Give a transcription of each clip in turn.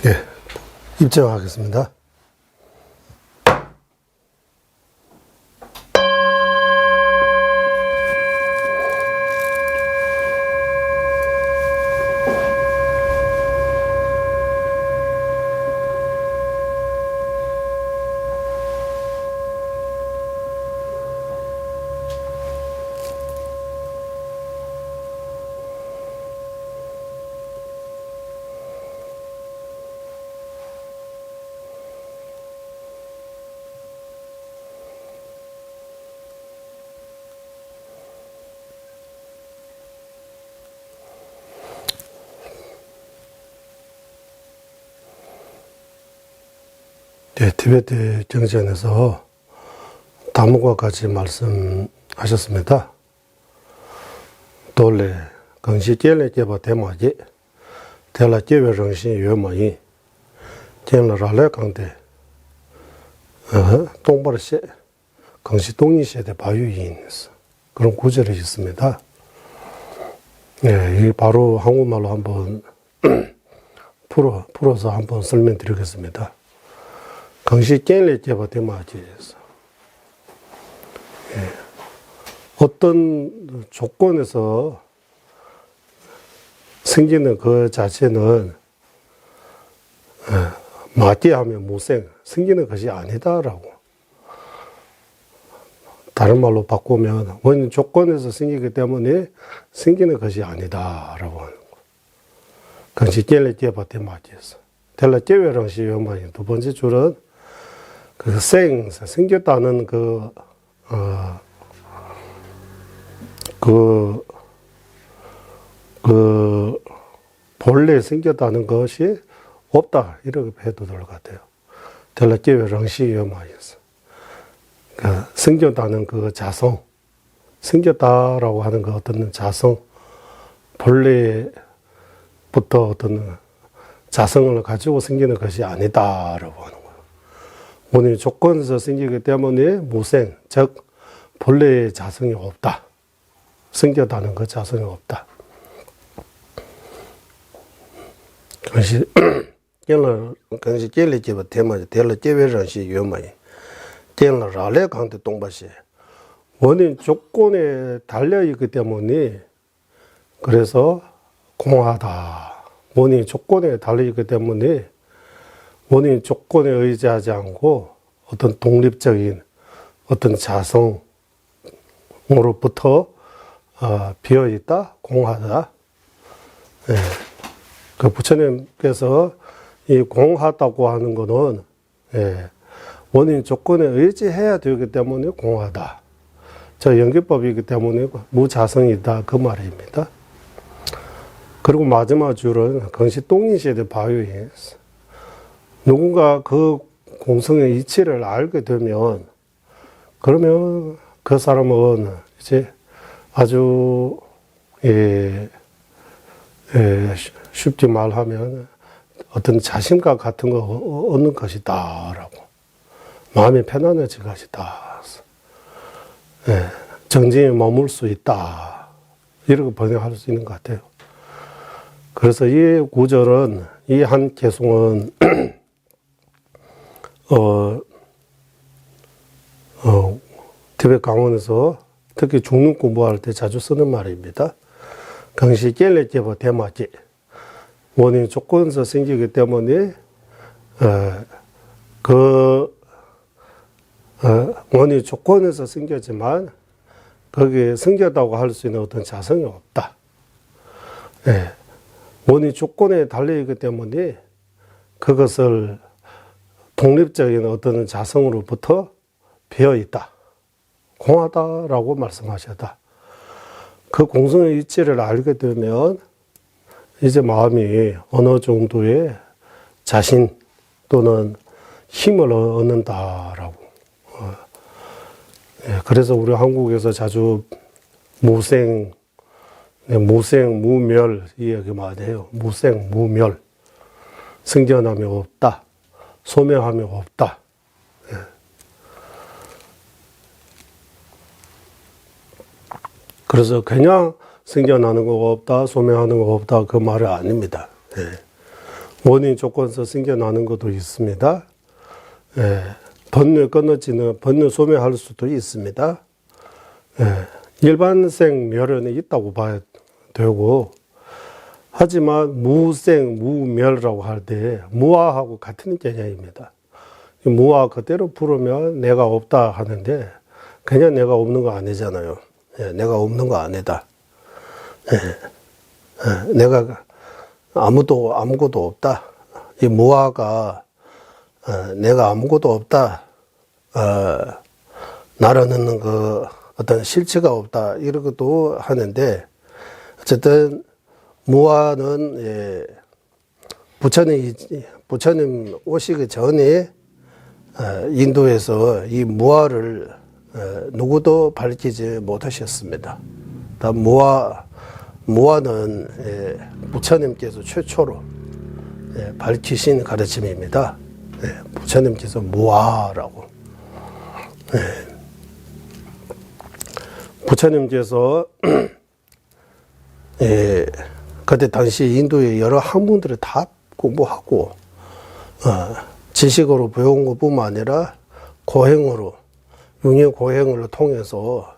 예, 입장하겠습니다. 네, 티베트 경전에서 다음과 같이 말씀하셨습니다. 돌레, 긍시 젤레 제바 대마지, 텔라 제외 정신 유마이, 젤라 라레 강대, 동바르시, 긍시 동이시에 바유인스. 그런 구절이 있습니다. 네, 이 바로 한국말로 한번 풀어서 한번 설명드리겠습니다. 긍시 젤레 제바 대마지에서. 예. 어떤 조건에서 생기는 그 자체는 마티하면 무생, 생기는 것이 아니다라고. 다른 말로 바꾸면 원인 조건에서 생기기 때문에 생기는 것이 아니다라고 하는 거. 긍시 젤레 제바 대마지에서. 텔라 제외랑시 요마인 두 번째 줄은 그 생겼다는 본래 생겼다는 것이 없다. 이렇게 해도 될 것 같아요. 텔라제외 랑시여마이스. 생겼다는 그 자성, 생겼다라고 하는 그 어떤 자성, 본래부터 어떤 자성을 가지고 생기는 것이 아니다라고 하는 거예요. 원인 조건에서 생기기 때문에 무생, 즉 본래의 자성이 없다. 생겼다는 그 자성이 없다. 그것이 그것이 젤레 제바 대마지 텔라 제외ran시 유마이 텔라 라레 강대 동바시 원인 조건에 달려 있기 때문에 그래서 공하다. 원인 조건에 달려 있기 때문에 원인 조건에 의지하지 않고 어떤 독립적인 어떤 자성으로부터 비어있다, 공하다. 예. 그 부처님께서 이 공하다고 하는 것은 예. 원인 조건에 의지해야 되기 때문에 공하다. 저 연기법이기 때문에 무자성이다 그 말입니다. 그리고 마지막 줄은 긍시 동인시대 바유에 누군가 그 공성의 이치를 알게 되면 그러면 그 사람은 이제 아주 쉽게 말하면 어떤 자신감 같은 거 얻는 것이다 라고 마음이 편안해질 것이다. 정진에 머물 수 있다. 이렇게 번역할 수 있는 것 같아요. 그래서 이 구절은 이 한 개송은 티베트 강원에서 특히 중능 공부할 때 자주 쓰는 말입니다. 긍시 젤레 제바 대마지 원인 조건에서 생기기 때문에 원인 조건에서 생겼지만 거기에 생겼다고 할 수 있는 어떤 자성이 없다. 예. 원인 조건에 달려있기 때문에 그것을 독립적인 어떤 자성으로부터 비어있다. 공하다라고 말씀하셨다. 그 공성의 이치를 알게 되면 이제 마음이 어느 정도의 자신 또는 힘을 얻는다라고. 그래서 우리 한국에서 자주 무생, 무멸 이 얘기 많이 해요. 무생, 무멸. 생겨남이 없다. 소멸함이 없다. 그래서 그냥 생겨나는 거가 없다, 소멸하는 거가 없다, 그 말이 아닙니다. 예. 원인 조건에서 생겨나는 것도 있습니다. 예. 번뇌 끊어지는, 번뇌 소멸할 수도 있습니다. 예. 일반생 멸은 있다고 봐야 되고, 하지만 무생, 무멸이라고 할 때 무아하고 같은 개념입니다. 무아 그대로 부르면 내가 없다 하는데 그냥 내가 없는 거 아니잖아요. 예, 내가 없는 거 아니다. 예, 예, 내가 아무것도 없다. 이 무아가 내가 아무것도 없다. 나라는 그 어떤 실체가 없다. 이런 것도 하는데 어쨌든 무아는 예, 부처님 오시기 전에 인도에서 이 무아를 누구도 밝히지 못하셨습니다. 다 무아는 예, 부처님께서 최초로 예, 밝히신 가르침입니다. 예, 부처님께서 무아라고. 예, 부처님께서 예, 그때 당시 인도의 여러 학문들을 다 공부하고 지식으로 배운 것뿐만 아니라 고행으로 융의 고행을 통해서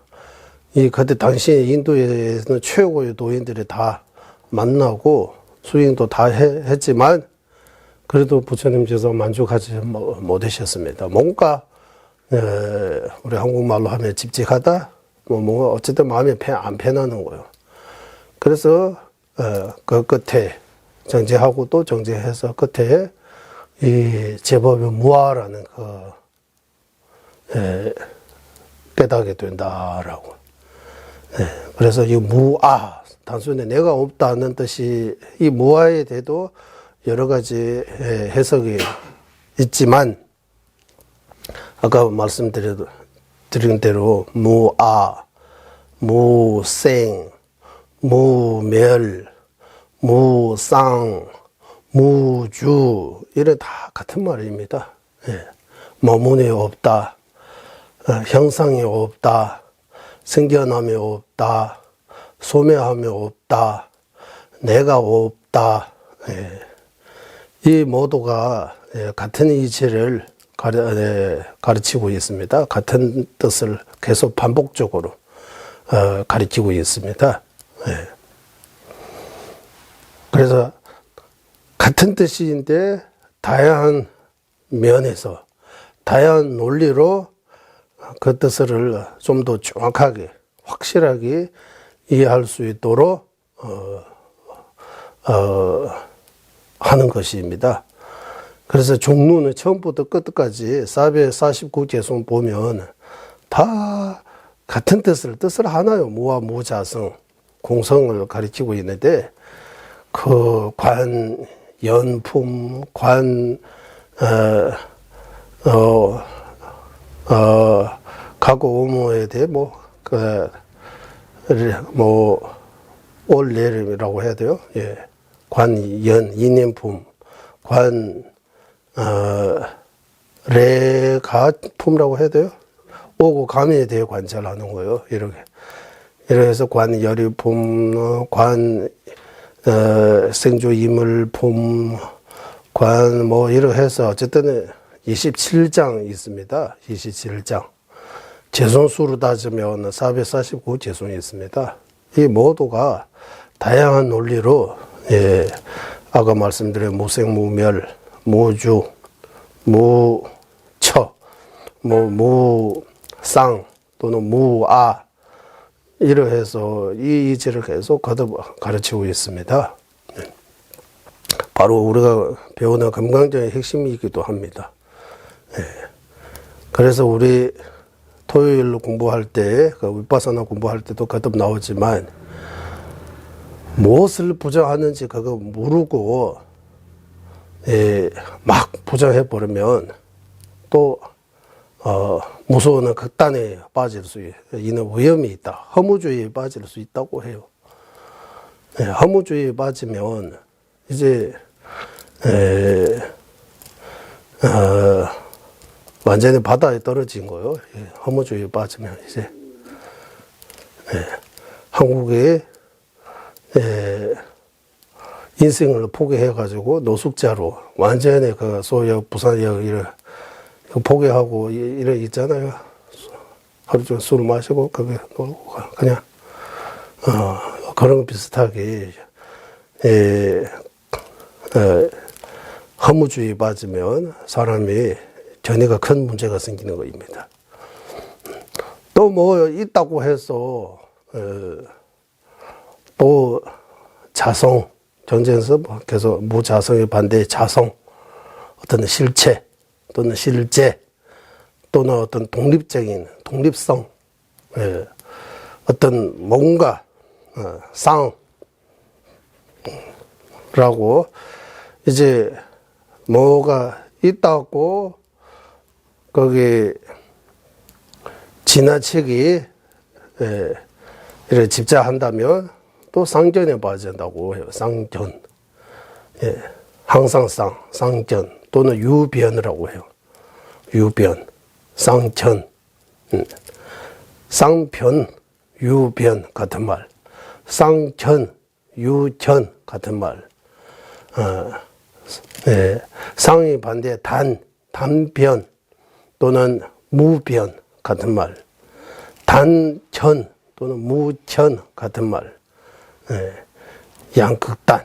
이 그때 당시 인도에서는 최고의 도인들이 다 만나고 수행도 다 했지만 그래도 부처님께서 만족하지 못하셨습니다. 뭔가 우리 한국말로 하면 찝찝하다, 뭐 어쨌든 마음이 안 편하는 거예요. 그래서 그 끝에 정제하고 또 정제해서 끝에 이 제법의 무아라는 깨닫게 된다라고. 그래서 이 무아, 단순히 내가 없다는 뜻이 이 무아에 대해도 여러 가지 해석이 있지만 아까 말씀드린 대로 무아, 무생, 무멸, 무상, 무주 이런 다 같은 말입니다. 머문이 없다, 형상이 없다, 생겨남이 없다, 소멸함이 없다, 내가 없다. 이 모두가 같은 이치를 가르치고 있습니다. 같은 뜻을 계속 반복적으로 가르치고 있습니다. 그래서 같은 뜻인데 다양한 면에서 다양한 논리로 그 뜻을 좀 더 정확하게 확실하게 이해할 수 있도록 하는 것입니다. 그래서 종루는 처음부터 끝까지 449개송 보면 다 같은 뜻을 하나요. 무아 무자성 공성을 가리키고 있는데 그 관, 연품, 가고 오모에 대해 올레름이라고 해야 돼요. 예. 관, 연, 인연품, 레가품이라고 해야 돼요. 오고 감에 대해 관찰하는 거예요. 이렇게 해서 관, 열이품, 생조 이물품, 이렇게 해서 어쨌든 27장 있습니다. 27장. 재송수로 따지면 449 재송이 있습니다. 이 모두가 다양한 논리로, 아까 말씀드린 무생, 무멸, 무주, 무처, 무상, 또는 무아, 이렇게 해서 이 이치를 계속 거듭 가르치고 있습니다. 바로 우리가 배우는 금강정의 핵심이기도 합니다. 그래서 우리 토요일로 공부할 때, 윗바사나 공부할 때도 거듭 나오지만, 무엇을 부정하는지 그거 모르고, 막 부정해버리면, 또, 무서운 극단에 빠질 수 있는 위험이 있다. 허무주의에 빠질 수 있다고 해요. 허무주의에 빠지면, 이제, 완전히 바다에 떨어진 거예요. 허무주의에 빠지면 이제. 한국의 인생을 포기해가지고 노숙자로 완전히 그 소역, 부산역 이를 포기하고 이래 있잖아요. 하루 종일 술 마시고 거기 놀고 그냥 그런 비슷하게 허무주의 빠지면 사람이 전해가 큰 문제가 생기는 것입니다. 또 뭐 있다고 해서 또 자성, 전쟁에서 계속 무자성에 반대의 자성, 어떤 실체 또는 실제 또는 어떤 독립적인 독립성, 어떤 뭔가 쌍라고 이제 뭐가 있다고 거기 지나치게 이렇게 집착한다면 또 쌍전에 빠진다고 해요. 쌍전. 항상 쌍전 또는 유변이라고 해요. 유변, 쌍전, 쌍변, 유변 같은 말. 쌍전, 유전 같은 말. 쌍이 반대 단변 또는 무변 같은 말. 단천 또는 무천 같은 말. 양극단.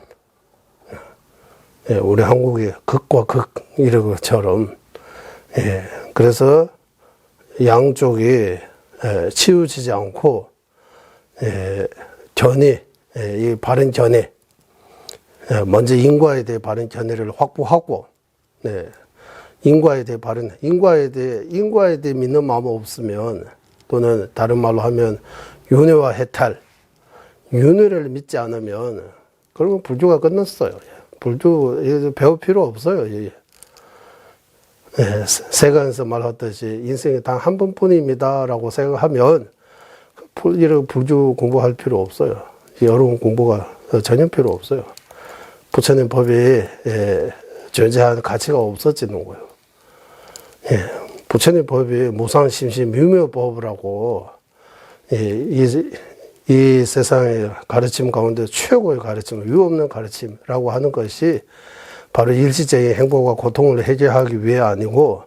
우리 한국의 극과 극 이런 것처럼. 그래서 양쪽이 치우치지 않고 전에 이 바른 전에 먼저 인과에 대해 바른 견해를 확보하고, 인과에 대해 인과에 대해 믿는 마음 없으면, 또는 다른 말로 하면 윤회와 해탈, 윤회를 믿지 않으면 그러면 불교가 끝났어요. 불교 배울 필요 없어요. 세간에서 말했듯이 인생에 단 한 번뿐입니다라고 생각하면 이런 불교 공부할 필요 없어요. 여러분 공부가 전혀 필요 없어요. 부처님 법이 존재하는 가치가 없어지는 거예요. 부처님 법이 무상심시 묘묘법이라고 이 세상의 가르침 가운데 최고의 가르침, 유없는 가르침이라고 하는 것이 바로 일시적인 행복과 고통을 해결하기 위해 아니고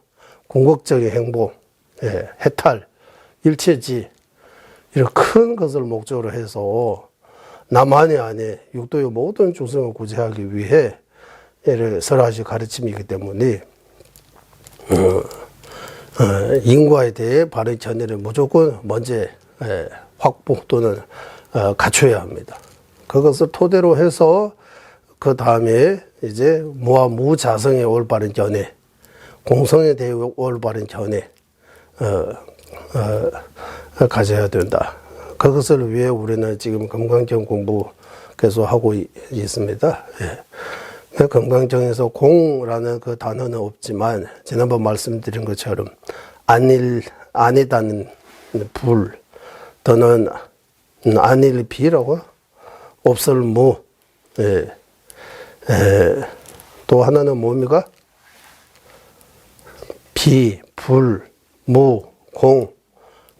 궁극적인 행복, 해탈, 일체지 이런 큰 것을 목적으로 해서 나만이 아닌 육도의 모든 중생을 구제하기 위해 설하신 가르침이기 때문에 인과에 대해 바른 견해를 무조건 먼저 확보 또는 갖춰야 합니다. 그것을 토대로 해서 그 다음에 이제 무와 무자성의 올바른 견해, 공성에 대해 올바른 견해 가져야 된다. 그것을 위해 우리는 지금 금강경 공부 계속 하고 있습니다. 금강경에서 공라는 그 단어는 없지만 지난번 말씀드린 것처럼 아니다는 불 또는 안일비라고 없을 무, 또 하나는 뭡니까? 비, 불, 무, 공,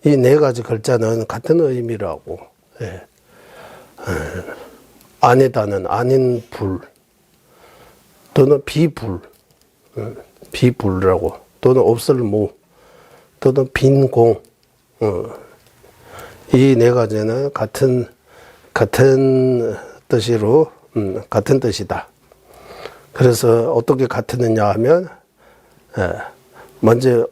이 네 가지 글자는 같은 의미라고. 아니다는 아닌 불 또는 비불, 비불이라고, 또는 없을 무 또는 빈 공, 이 네 가지는 같은 뜻으로 같은 뜻이다. 그래서 어떻게 같느냐 하면 먼저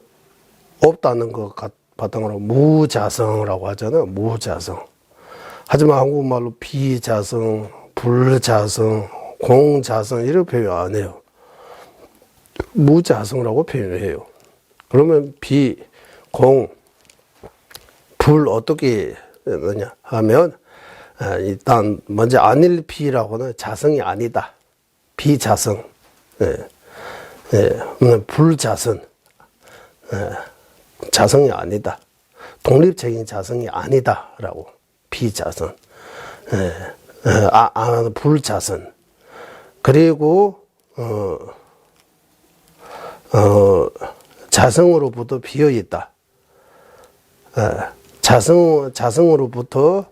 없다는 것 바탕으로 무자성이라고 하잖아요. 무자성. 하지만 한국말로 비자성, 불자성, 공자성 이렇게 표현 안 해요. 무자성이라고 표현해요. 그러면 비, 공, 불 어떻게 하느냐 하면 일단 먼저 안일비라고는 자성이 아니다. 비자성, 불자성, 자성이 아니다. 독립적인 자성이 아니다라고. 비자성, 불자성. 그리고 자성으로부터 비어 있다. 자성으로부터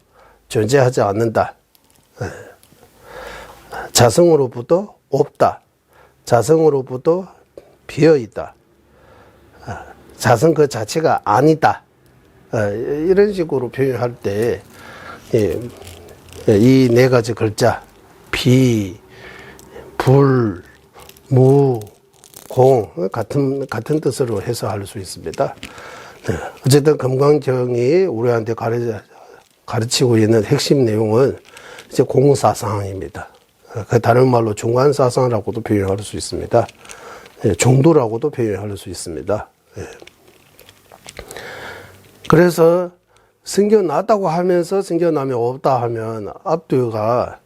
존재하지 않는다. 자성으로부터 없다. 자성으로부터 비어있다. 자성 그 자체가 아니다. 이런 식으로 표현할 때 이 네 가지 글자 비, 불, 무, 공 같은 뜻으로 해석할 수 있습니다. 어쨌든 금강경이 우리한테 가르치고 있는 핵심 내용은 이제 공사상입니다. 그 다른 말로 중간사상이라고도 표현할 수 있습니다. 중도라고도 표현할 수 있습니다. 그래서 생겨났다고 하면서 생겨남이 없다 하면 앞뒤가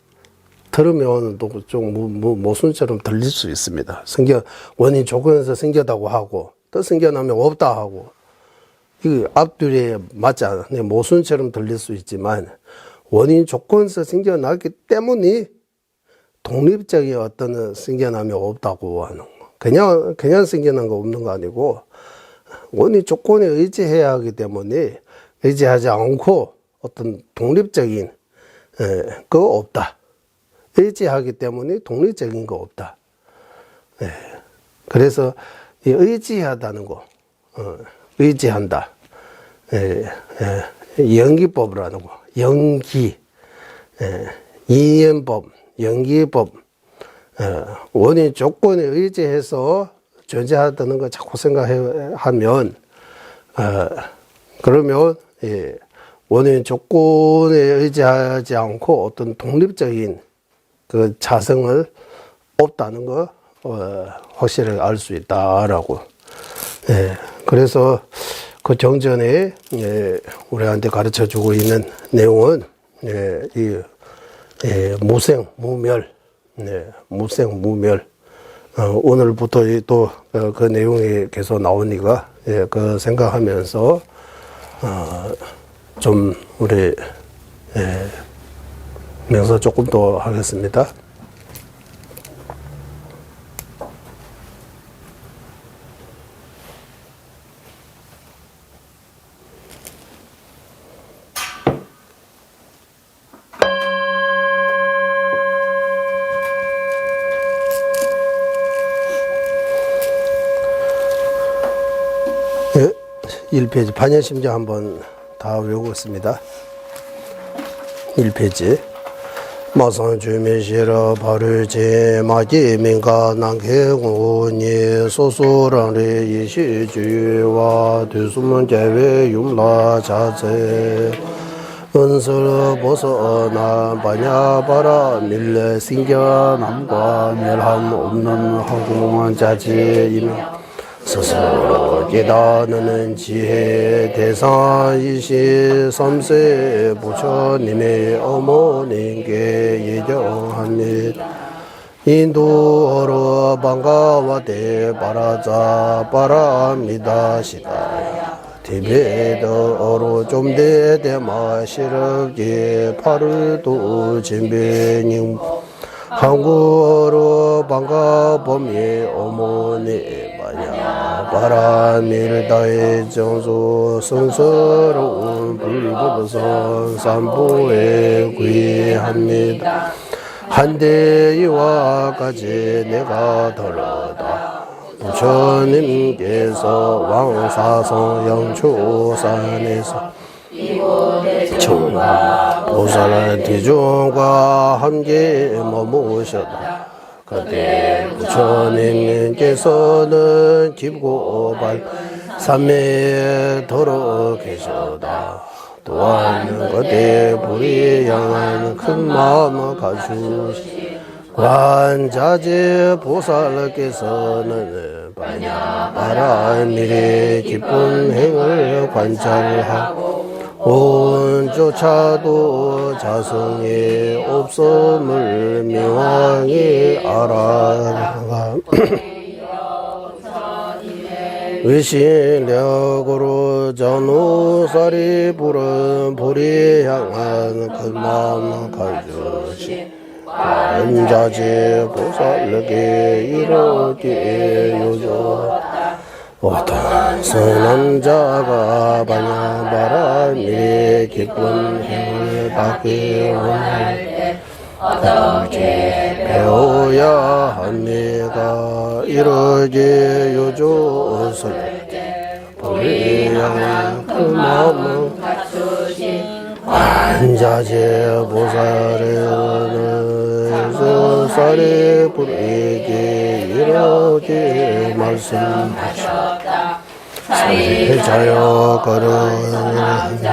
들으면 또 좀 모순처럼 들릴 수 있습니다. 원인 조건에서 생겼다고 하고 또 생겨나면 없다 하고 이 앞뒤에 맞지 않아 모순처럼 들릴 수 있지만 원인 조건에서 생겨나기 때문에 독립적인 어떤 생겨남이 없다고 하는 거. 그냥 생겨난 거 없는 거 아니고 원인 조건에 의지해야 하기 때문에 의지하지 않고 어떤 독립적인 거 없다. 의지하기 때문에 독립적인 거 없다. 그래서 이 의지하다는 거, 의지한다. 연기법이라는 거, 연기, 이연법, 연기법, 원인 조건에 의지해서 존재하다는 거 자꾸 생각하면, 그러면, 원인 조건에 의지하지 않고 어떤 독립적인 그 자성을 없다는 거, 확실히 알 수 있다라고. 그래서 그 정전에, 우리한테 가르쳐 주고 있는 내용은, 무생, 무멸, 무생, 무멸. 오늘부터 또 그 내용이 계속 나오니까, 그 생각하면서, 좀 우리 명사 조금 더 하겠습니다. 네, 1페이지 반야심정 한번 다 외우겠습니다. 1페이지 마상주민시라 바르제 마기민가 난개군이 소소랑리 이시주와 두수문제외 융라 자제 은설 보서나 바냐바라 밀레 신겨 남과 멸함 없는 항공한 자지이며 스스로 깨닫는 지혜 대사이시 삼세 부처님의 어머님께 예정합니다. 인도어로 반가와대 바라자 바랍니다. 시다 티베트어로 좀대대마 시럽게 파르도 진배님 한국어로 반가봄이 어머니 마냐 바람일 다의 정수 성스러운 불법성 삼보에 귀합니다. 한대이와 같이 내가 들었다. 부처님께서 왕사성 영초산에서 청가 보살 대중과 함께 머무셨다. 그때 부처님께서는 깊고 밝은 산매에 들어 계셨다. 또한 그때 불이 향한 큰 마음을 가주시 관자재 보살께서는 바람일의 기쁜 행을 관찰하고 온조차도 자성의 없음을 명확히 알아가 의신력으로 전우살이 부른 불이 향한 큰 마음 가져시 관자재 보살에게 이르게 요조 어떤 선남자가 반야바람의 기쁜 행을 받기 원할 때 어떻게 배워야 합니까? 이러게 요조었을 때 불량한 그 마음을 갖추신 관자재 보살은 서살의 불에게 이렇게 말씀하셨다. 사리자여 거룩한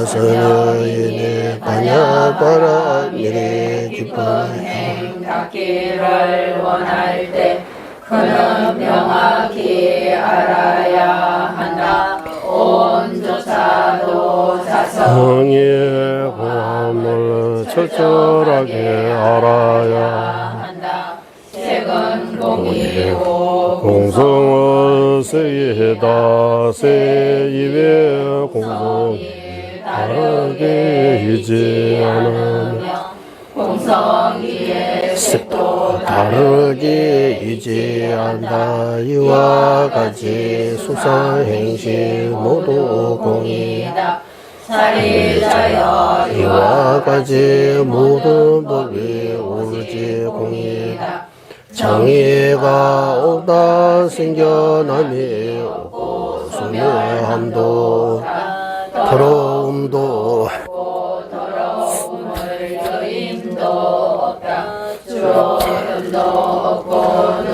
자서여인의 반야바라 미래 기쁜 행 닿기를 원할 때 그는 명확히 알아야 한다. 온 조차도 자성의 공함을 철저하게 알아야 한다. 색은 공이고 공성은 세이다. 세이의 공성이 다르게 이지 않으며 공성이의 색도 다르게 이지 않다. 이와 같이 수상행실 모두 공이다. 사리자여 이와 같이 모든 법이 오로지 공이다. 정의가 없다. 생겨남이 없고 소멸함도 더러움도 더러움을 여임도 없다. 주어름도 없고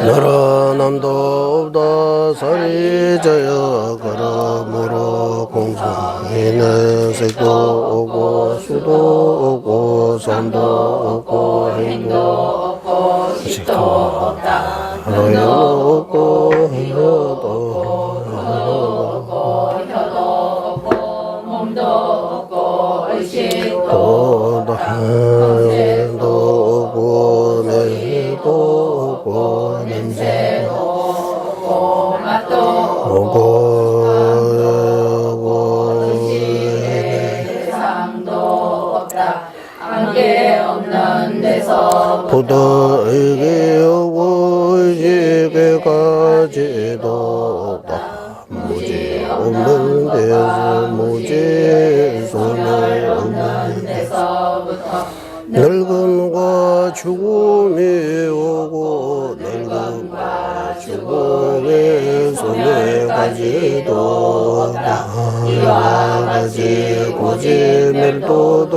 늘어남도 없다. 사리자여 그러므로 공성에는 색도 없고 수도 없고 삶도 없고 행도 없고 식도 없다. 혀도 없고 혀도 없고 혀도 없고 몸도 없고 의식도 없고 행도 없고 매도 없고 냄새도 없고 맛도 없고 관계 없는 데서 부도에게 오고 지게까지도 없다. 무지 없는 데서 무지 손을 없는 데서부터 늙음과 죽음이 오고 늙음과 죽음의 손에까지도 없다. 이와 같이 고지멸도도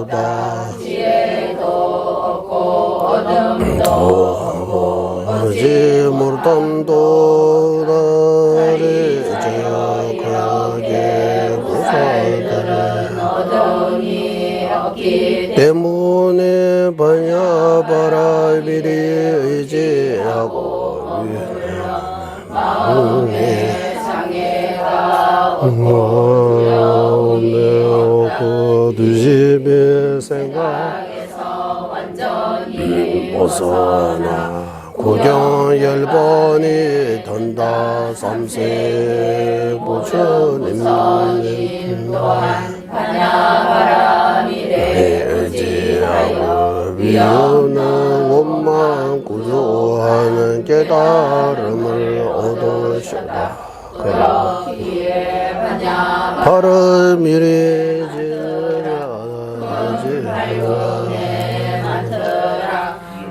없다. 지혜도 없고 어둠도 없고 오지 못함도 다르지요. 그게 무사들은 어둠이 없기 때문에 반야바라 미리 의지하고 마음에 장애가 없고 두집의 생각에서 완전히 벗어나 구경 10번이 던다. 삼세 부처님 또한 반야바라 미래 의지하고 위험한 원만 구조하는 깨달음을 얻으시라. 그렇기에 반야바라 미래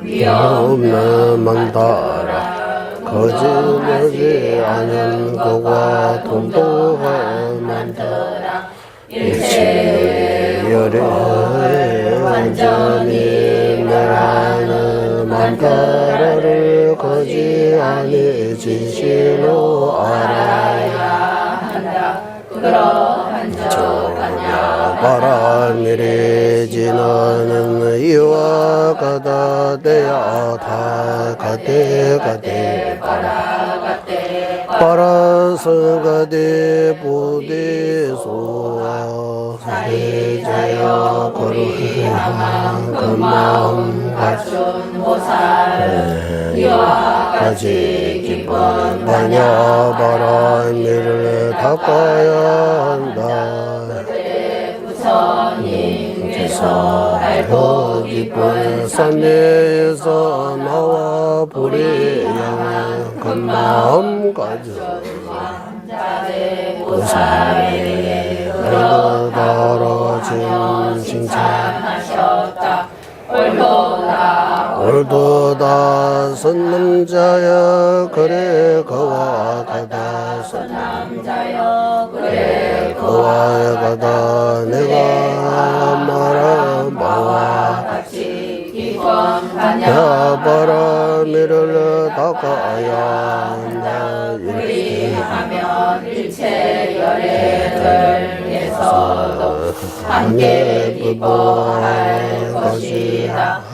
위험한 만다라. 거짓되지 않은 거와 돈도한 만다라. 일체의 열에 완전히 멸하는 만다라를 거짓 아니 진실로 알아야 한다. 그러한 저 반야바라 지나는 이와 가다 대야 다 가대 가대 바라서 가대 보대 소아 사리자여 거룩한 그 마음 갖춘 보살 이와 같이 기쁜 반야바라 미를 닦아야 한다. 부처님께서 알고 기쁜 산내에서 나와 불이 향한 그 마음 가져 보살에게 흘러떨어진 물도다 선남자여 그래 그와 가다 남자여 그래 그와 가다 내가 말한 바와 같이 기권하냐 야바라미를 닦아야 한다 우리하면 일체 열애들에서도 함께 기뻐할 것이다.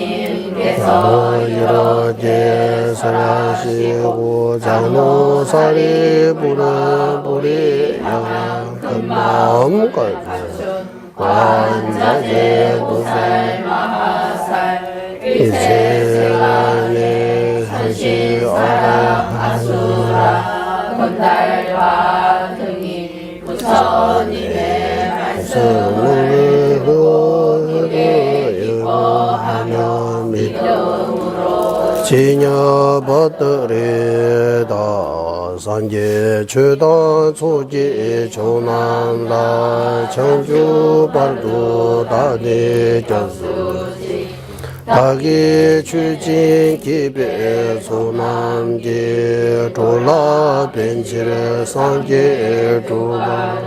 부처님께서 이렇게 설하시고 장로살이 부른 불이 영양 큰 마음까지 완자제 무살 마하살 일체세간에 산시아라 아수라 건달과 등이 부처님의 말씀을 기뻐하며 믿음으로 진여버들이다 산제 최다 소지 조남다 청주발도 다니견수 다기 추진 기배 소남지 졸라 벤치를 상계 조바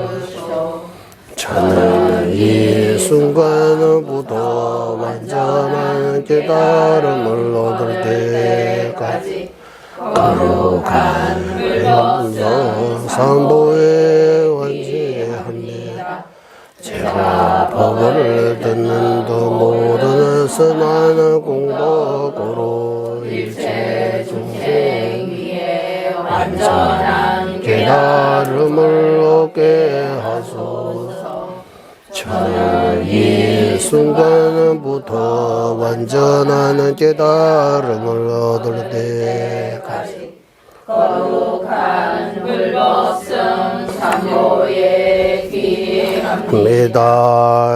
저는 이 순간부터 완전한 깨달음을 얻을 때까지 거룩한 불법성 상도에 완지합니다. 제가 법을 듣는 도 모든 선한 공덕으로 일체 중생 위에 완전한 깨달음을 얻게 하소서. 저는 이 순간부터 완전한 깨달음을 얻을 때까지 거룩한 불법성 참고에 기합니다.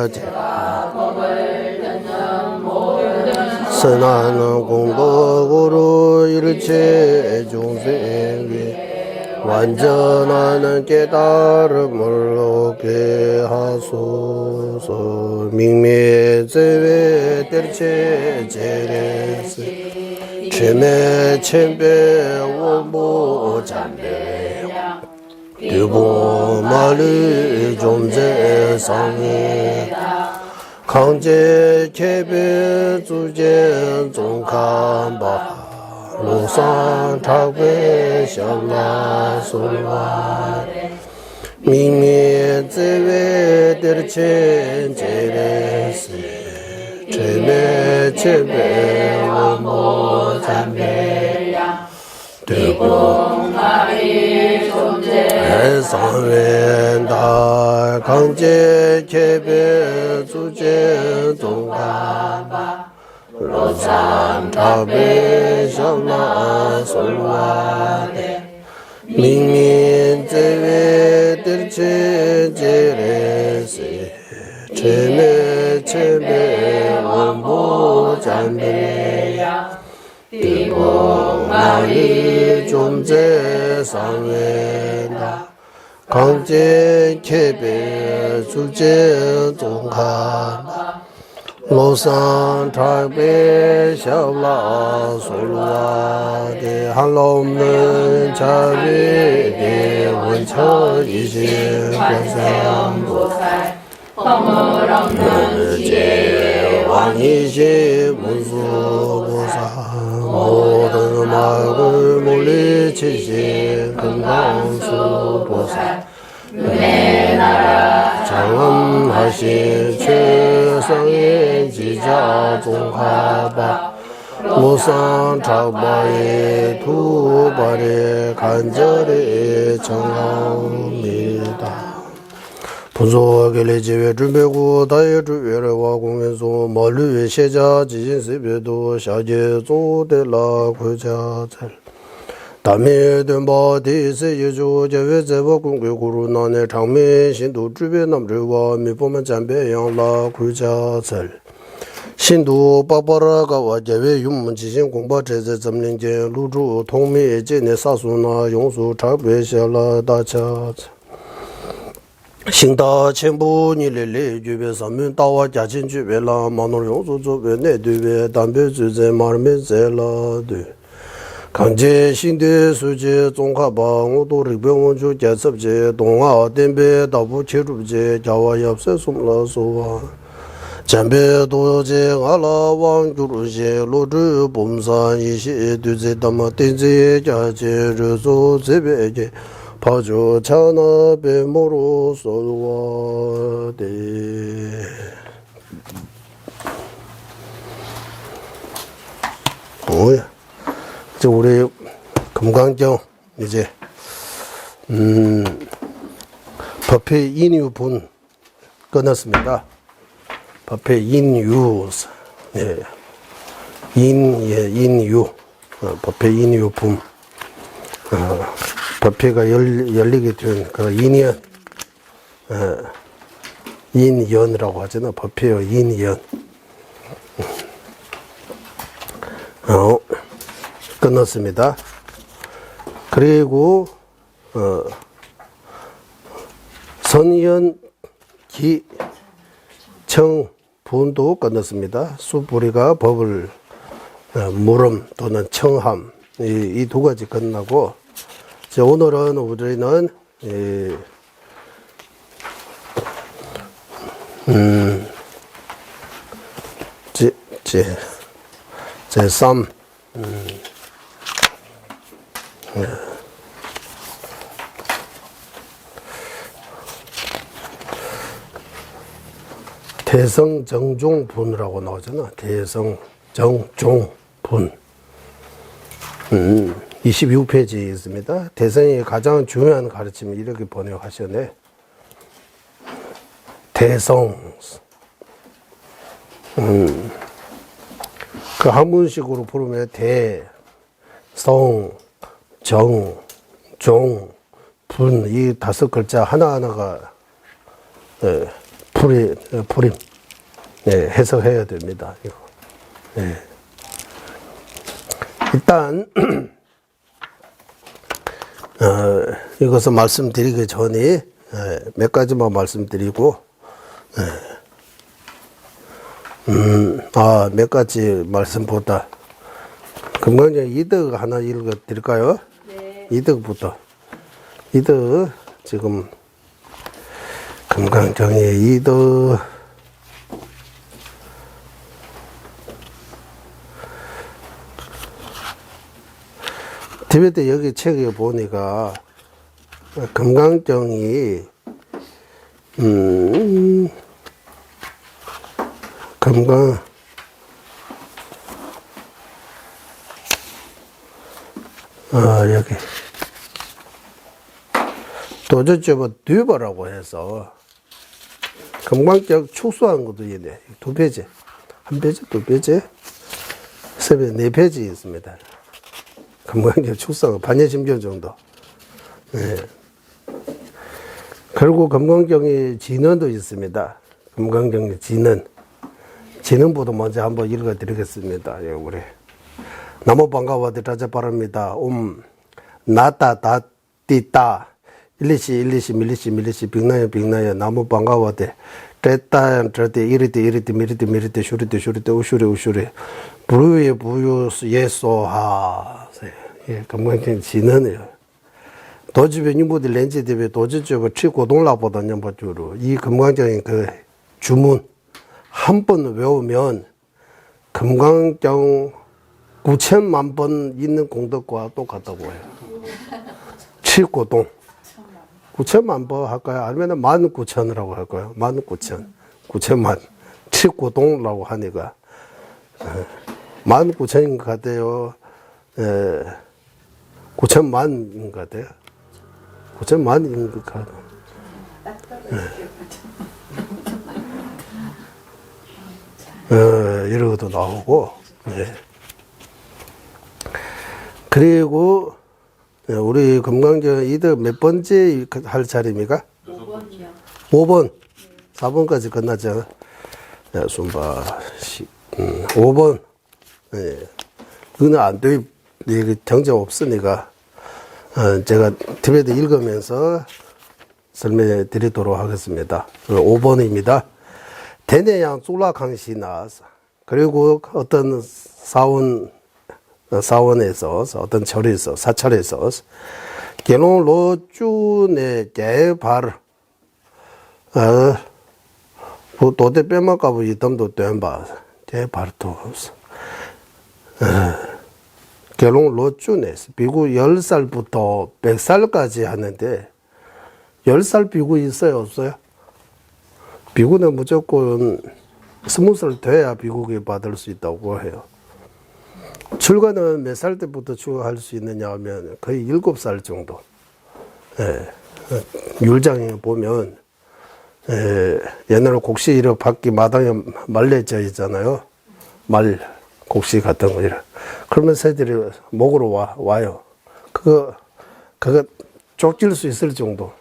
제가 법을 듣는 모든 선한 공덕으로 일체 중생 위에 완전한 깨달음을 얻게 하소서. 밍매제외 terche 제레스 최매 천배 원보 잠배 유보 말리 존재 상해 강제 개배 주제 종칸바 로상 타괴 샬라 솔와 미미 제외 terche 제레스 최매 천배 원보 잠배 공마리 존재 상ven다 강제 개배 주제 종가바 로산 타베 샬라 솔와데 민민 제외 들체 제레세 최매 최매 원보 잠베야 띠봉마리 존재 상회다 강제 개배 주제 종가 로산 탈배 샤라 솔와데 한롬는 자비대 원처이시 관세음보살 허물 없는 지혜 왕이시 문수보사 모든 말을 물리치시 금강수보살 내 나라 장엄하신 최상의 지자 종하바 무상 작바의 두 발의 간절히 청합니다. 분소하게 지회 준비고 다의 주회를 와공에서 멀리 세자 지진 세배도 샤제 조대라 구자들 담에 된바 디세 예조 제외 제보 공개구로 나네 장매 신도 주변 남들과 미보면 잠배 양라 구자들 신도 빠빠라가 와제외 윤문 지신 공바 제제 점령제 루주 통미, 通密 제네 사수나 용수 작배샤라 다차 신다 첨부니 렐레 주베 삼면 다와 자진 주베라 마노 용수 주베 네 주베 담베 주제 마르메 젤라드 강제 신대 수제 종가방 오도리 병원주 제섭제 동아 덴베 다부 체루제 자와 엽세 숨라소와 잠베 도제 알라 왕주르제 로드 봄산 이시 두제 담아 덴제 자제 르소 제베제 파조 차나 베모로 솔와데 뭐야 이제 우리 금강경 이제 법회 인유분 끊었습니다. 법회 인유 예. 인유 법회 인유분 법회가 열리게 된 그 인연 인연이라고 하잖아. 법회요 인연 끝났습니다. 그리고 선연 기청 분도 끝났습니다. 수부리가 법을 물음 또는 청함 이 두 가지 끝나고 이제 오늘은 우리는 제3 대성정종분이라고 나오잖아. 대성정종분 26페이지에 있습니다. 대성의 가장 중요한 가르침을 이렇게 번역하셨네. 대성 그 한문식으로 부르면 대, 성, 정, 종, 분 이 5글자 하나하나가 풀임 해석해야 됩니다. 이거. 일단 이것을 말씀드리기 전에 몇 가지만 말씀드리고 몇 가지 말씀보다 금강경 이득 하나 읽어 드릴까요? 네. 이득부터 이득 지금 금강경의 이득 티베트 여기 책에 보니까 금강경이 여기 도저쩌고 듀버라고 해서 금강경 축소한 것도 있네. 2페이지, 1페이지, 2페이지, 3페이지, 4페이지 있습니다. 금강경 축소한 반예심경 정도. 그리고 금강경의 진언도 있습니다. 금강경의 진언부터 먼저 한번 읽어 드리겠습니다. 우리 나무 반가워들 다자 바랍니다. 나따 다띠따 일리시 빅나요 나무 반가워들 떼따 저때 이리때 미리때 슈리때 우슈리 부유 예소하 금강경 진언이에요. 도집에 님보들 렌즈 대비 도지집에 치고동라보다 년보주로 이 금강경의 그 주문 한 번 외우면 금강경 9,000만 번 있는 공덕과 똑같다고 해요. 치고동 9,000만 번 할까요? 아니면 19,000이라고 할까요? 19,000만 치고동이라고 하니까 19,000인 것 같아요. 9,000만인 것 같아요. 9,000만인 것 같아요. 이런 것도 나오고, 그리고, 우리 금강경 이득 몇 번째 할 차례입니까? 5번이요. 5번. 4번까지 끝났잖아. 순바, 5번. 그거는 안 돼. 이게 정적 없으니까, 제가 티베트 읽으면서 설명해 드리도록 하겠습니다. 5번입니다. 대내양 쫄라강시나 그리고 어떤 사원에서 어떤 절에서 사찰에서 개롱 로주네 개발 도대 빼먹가고 이덤도 된바 개발도 개롱 로주네 비구 10살부터 100살까지 하는데 10살 비구 있어요 없어요? 비구는 무조건 20살 돼야 비구기 받을 수 있다고 해요. 출가는 몇 살 때부터 출가할 수 있느냐 하면 거의 7살 정도. 예. 율장에 보면 옛날에 곡식 이렇게 밖에 마당에 말려져 있잖아요. 말 곡식 같은 거 이래. 그러면 새들이 목으로 와요. 그거 쫓길 수 있을 정도.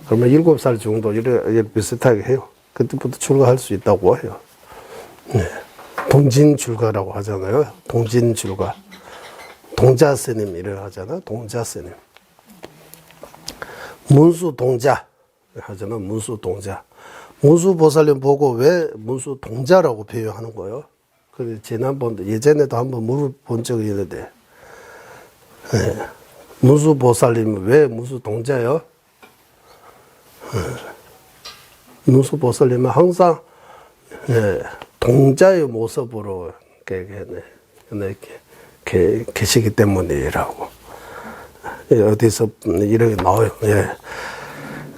그러면 7살 정도 이래 비슷하게 해요. 그때부터 출가할 수 있다고 해요. 네. 동진 출가라고 하잖아요. 동진 출가. 동자 스님 이래 하잖아요. 동자 스님. 문수 동자 하잖아요. 문수 동자. 문수 보살님 보고 왜 문수 동자라고 표현하는 거예요? 그래서 지난번 예전에도 한번 물어본 적이 있는데, 네. 문수 보살님 왜 문수 동자요? 문수 보살님은 항상 동자의 모습으로 계시기 때문이라고. 어디서 이렇게 나와요. 예.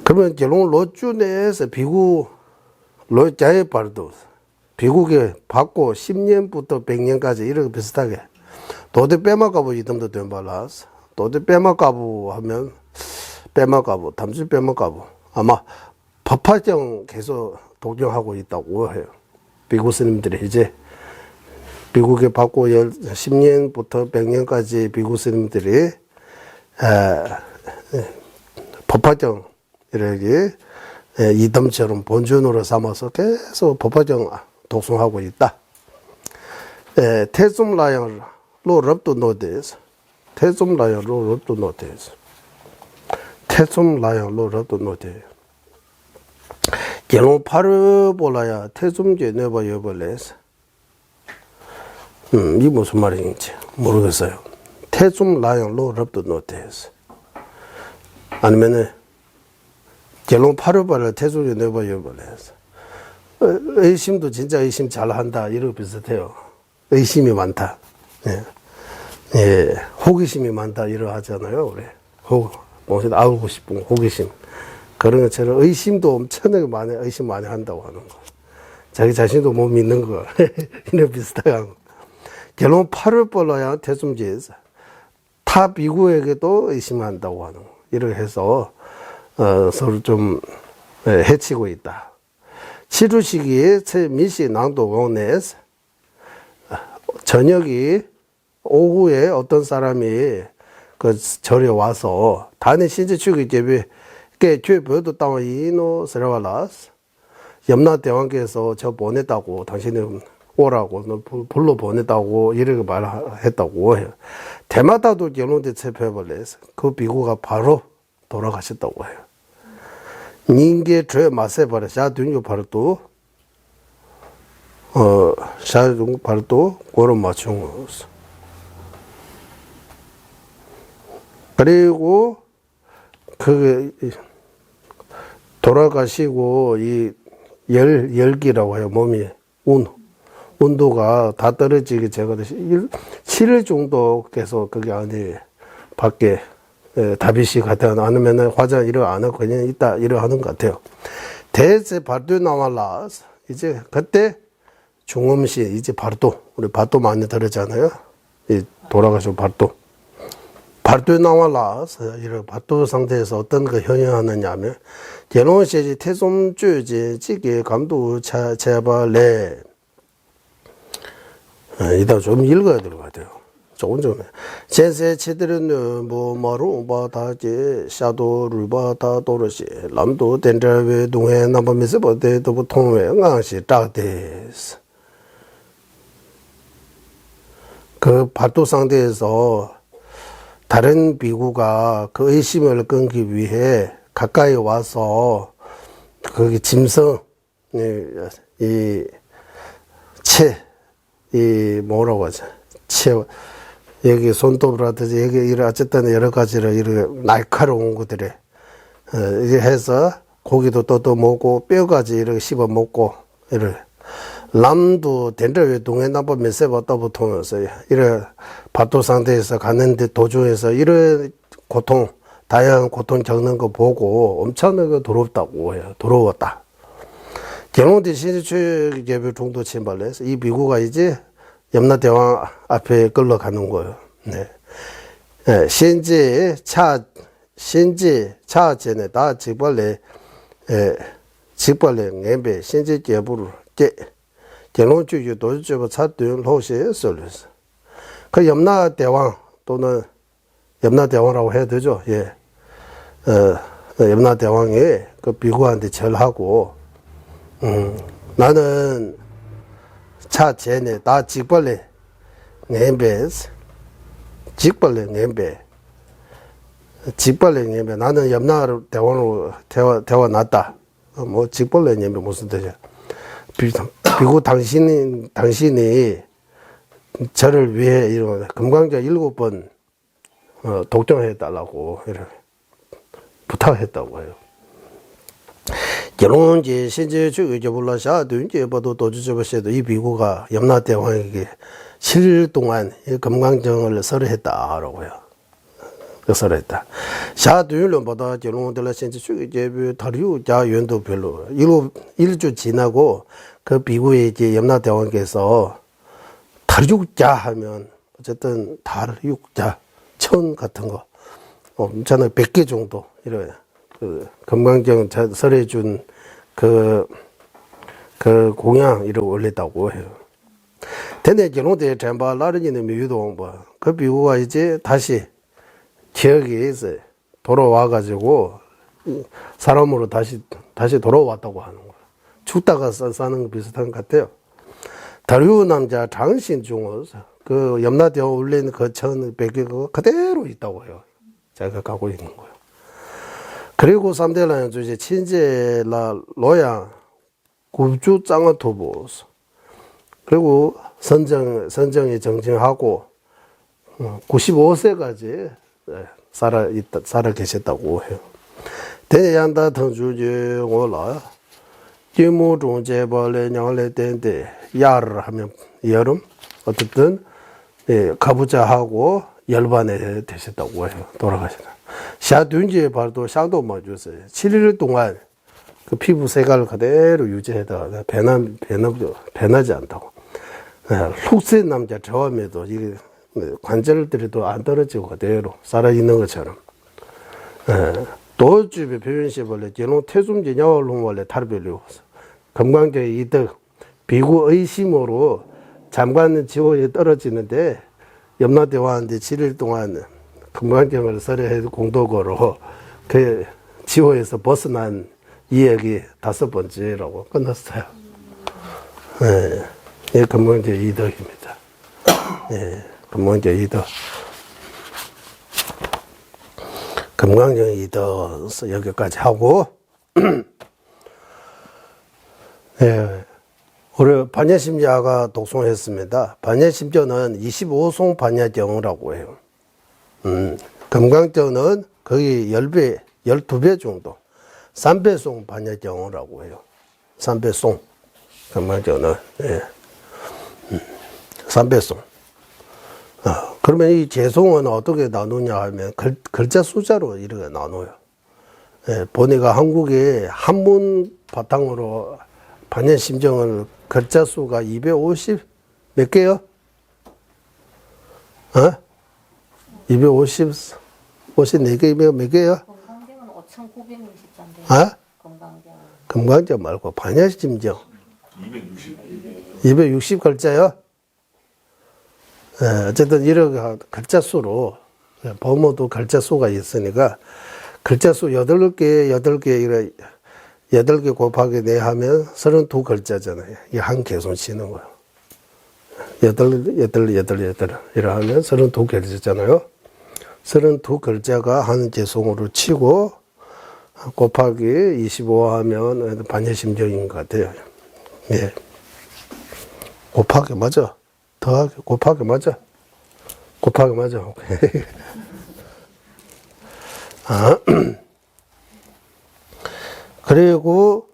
그러면 결국 로주 내에서 비구 로자의 발도 비국에 받고 10년부터 100년까지 이렇게 비슷하게 도대 빼먹가부 이름도 된 발라서 도대 빼먹가부 하면 빼먹가부 담수 빼먹가부 아마 법화정 계속 독용하고 있다고 해요. 비구 스님들이 이제 비국에 받고 10년부터 100년까지 비구 스님들이 법화정 이렇게 이덤처럼 본尊으로 삼아서 계속 법화정 독송하고 있다. 태좀라양 로럽도 노데스 태좀라양 로럽도 노데스 태좀라양 로럽도 노데 개롱 파르볼라야 태좀제 내봐 여벌레스 이 무슨 말인지 모르겠어요. 태좀라양 로럽도 노데스 아니면은 개롱 파르볼라 태좀제 내봐 여벌레스 의심도 진짜 의심 잘한다 이러고 비슷해요. 의심이 많다. 예. 예. 호기심이 많다 이러 하잖아요. 우리 무엇이든 알고 싶은 호기심 그런 것처럼 의심도 엄청나게 많이 의심 많이 한다고 하는 거. 자기 자신도 못 믿는 거 이런 비슷한 거. 결론 팔을 뻗어야 대숨지에서 타 비구에게도 의심한다고 하는 거. 이렇게 해서 서로 좀 해치고 있다. 치루 시기에 미시 낭도공내에서 저녁이 오후에 어떤 사람이 그 절에 와서 단에 신체 축이 제비 꽤 죄보도 따와 이노 세라발라스 염라 대왕께서 저 보냈다고 당신은 오라고 불러 보냈다고 이렇게 말했다고 해요. 대마다도 결론대 체표해버려서 그 비구가 바로 돌아가셨다고 해요. 닌게 죄 마세바라 샤dun요 바르도 샤dun요 바르도 고런 맞춘 그리고 그 돌아가시고 이 열기라고 해요. 몸이 온도가 다 떨어지게 제가 7일 정도 계속 그게 안에 밖에 다비씨 같아 않으면 화장 이러 안 하고 그냥 있다 이러 하는 것 같아요. 대세 발도 나와라 이제 그때 중음시 이제 발도 우리 발도 많이 들었잖아요. 이 돌아가시고 발도 나와라 이런 발도 상태에서 어떤 거 현현하느냐면 개론시지 태솜주지 지게 감도 제발래 이따 좀 읽어야 될 것 같아요. 조금 좀 제세 체들은 뭐 마루 바다제 샤도 루바다 도르시 람도 덴저베 동해 남범에서 버데도 보통에 응앙시 따데스 그 발도 상태에서 다른 비구가 그 의심을 끊기 위해 가까이 와서 거기 짐승 뭐라고 하죠? 여기 손톱이라든지 여기 이런 어쨌든 여러 가지로 이렇게 날카로운 것들에 이게 해서 고기도 또 먹고 뼈까지 이렇게 씹어 먹고 이렇게 남도 된저왜 동해 나빠 몇세 봤다 보통에서 이래 바도 상태에서 갔는데 도중에서 이런 고통 다양한 고통 겪는 거 보고 엄청나게 더럽다고 해요. 더러웠다. 경호대 신주축 개별 중도 침발해서 이 비구가 이제 염라대왕 앞에 끌려가는 거예요. 네. 네. 신지 차전에 다 직발래 엠베 신지 개부를 경호주의 도주법 차도용 호시에 쏠렸어. 그 염라대왕 또는 염라대왕이라고 해야 되죠. 예. 염라대왕이 그 비구한테 절하고 나는 차전에 다 직발래 엠베 나는 염라대왕으로 태어났다. 뭐 직벌레 엠베 무슨 뜻이야? 비구 당신이 저를 위해 이런 금강자 7번 독점해 달라고 이렇게 부탁했다고 해요. 결혼지 신제주 의제불라샤 도인제 봐도 도주저버시도 이 비구가 염라대왕에게 7일 동안 이 금강정을 설했다라고 해요. 그 설했다. 샤 도인론 보다 결혼들라 신제주 의제부 다리우 자 연도 별로 1주 지나고 그 비구에 이제 염라대왕께서 다리육자 하면 어쨌든 다리육자 천 같은 거 저는 100개 정도 이런 그 금강정 설해 준 그 공양 이렇게 올렸다고 해요. 근데 결혼대 전바 나르기는 미유동 그 비구가 이제 다시 지역에서 돌아와 가지고 사람으로 다시 돌아왔다고 하는 거예요. 죽다가 사는 거 비슷한 것 같아요. 다류 남자 장신 중에서 그 염라대왕 올린 그 1100개 그대로 있다고 해요. 자기가 갖고 있는 거예요. 그리고 3대라는 이제 친제라 로양 굽주 짱어 토보스 그리고 선정에 정정하고 95세까지 살아 계셨다고 해요. 대양다 등주제 올라 제모 중제벌레 냥래 된데 야를 하면 여름 어쨌든 가부자하고 열반에 되셨다고 해요. 돌아가시다. 샤둔지에 발도 샹도 맞았어요. 7일 동안 그 피부 색깔을 그대로 유지하다가 변하지 않다고. 룩센 남자 저음에도 이 관절들이도 안 떨어지고 그대로 살아있는 것처럼. 도주의 표현시 원래 제노 태숨지 야월롱 원래 탈별로 금강경의 이득 비구 의심으로 잠깐 지호에 떨어지는데 염라대왕한테 7일 동안 금강경을 설해서 공덕으로 그 지호에서 벗어난 이야기 5번째라고 끝났어요. 네, 예, 금강경 이덕입니다. 예, 금강경 이덕. 금강경 이덕 여기까지 하고 예, 올해 반야심야가 독송했습니다. 반야심전은 25송 반야경이라고 해요. 금강경은 거의 10배, 12배 정도. 3배송 반야경이라고 해요. 3배송. 금강경은, 예. 3배송. 그러면 이 재송은 어떻게 나누냐 하면 글자 숫자로 이렇게 나눠요. 예, 보니까 한국에 한문 바탕으로 반야심정을 글자 수가 250 몇 개요? 254개 몇 개요? 건강경은 5,960자인데. 건강경. 금강경 말고 반야심정 260 글자요? 예, 어쨌든 이런 글자 수로 범어도 글자 수가 있으니까 글자 수 8개 8개 곱하기 4 하면 32글자잖아요. 이 한 개손 치는 거예요. 8 이러하면 32글자잖아요. 32글자가 한 개송으로 치고 곱하기 25 하면 반야심경인 것 같아요. 예. 곱하기 맞아. 더하기, 곱하기 맞아. 곱하기 맞아. 오케이. 아. 그리고,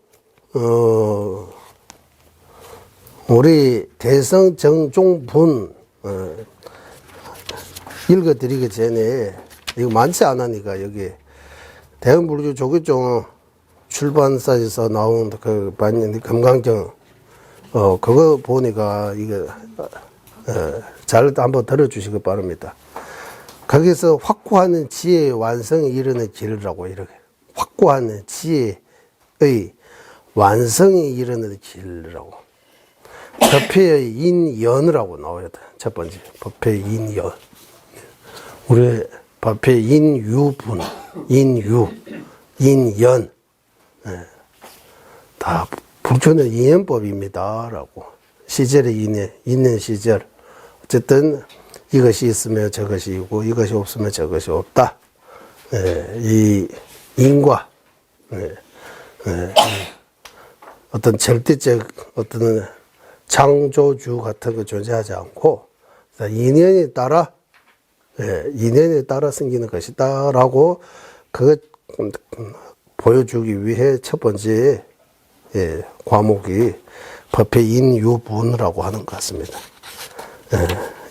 우리 대성정종분, 읽어드리기 전에, 이거 많지 않으니까, 여기, 대흥불교 조계종 출판사에서 나온 그 금강경, 그거 보니까, 이거, 잘 한번 들어주시기 바랍니다. 거기서 확고하는 지혜의 완성에 이르는 길이라고, 이렇게. 확고하는 지혜의 완성에 이르는 길이라고. 법회의 인연이라고 나와야 돼. 첫 번째. 법회의 인연. 우리 법회 인유분, 인연. 네. 다 불교는 인연법입니다. 라고. 시절의 인연, 있는 시절. 어쨌든 이것이 있으면 저것이 있고 이것이 없으면 저것이 없다. 네. 이 인과 어떤 절대적 어떤 창조주 같은 거 존재하지 않고 인연에 따라 인연에 따라 생기는 것이다라고 그것 보여주기 위해 첫 번째 과목이 법회 인유분이라고 하는 것 같습니다.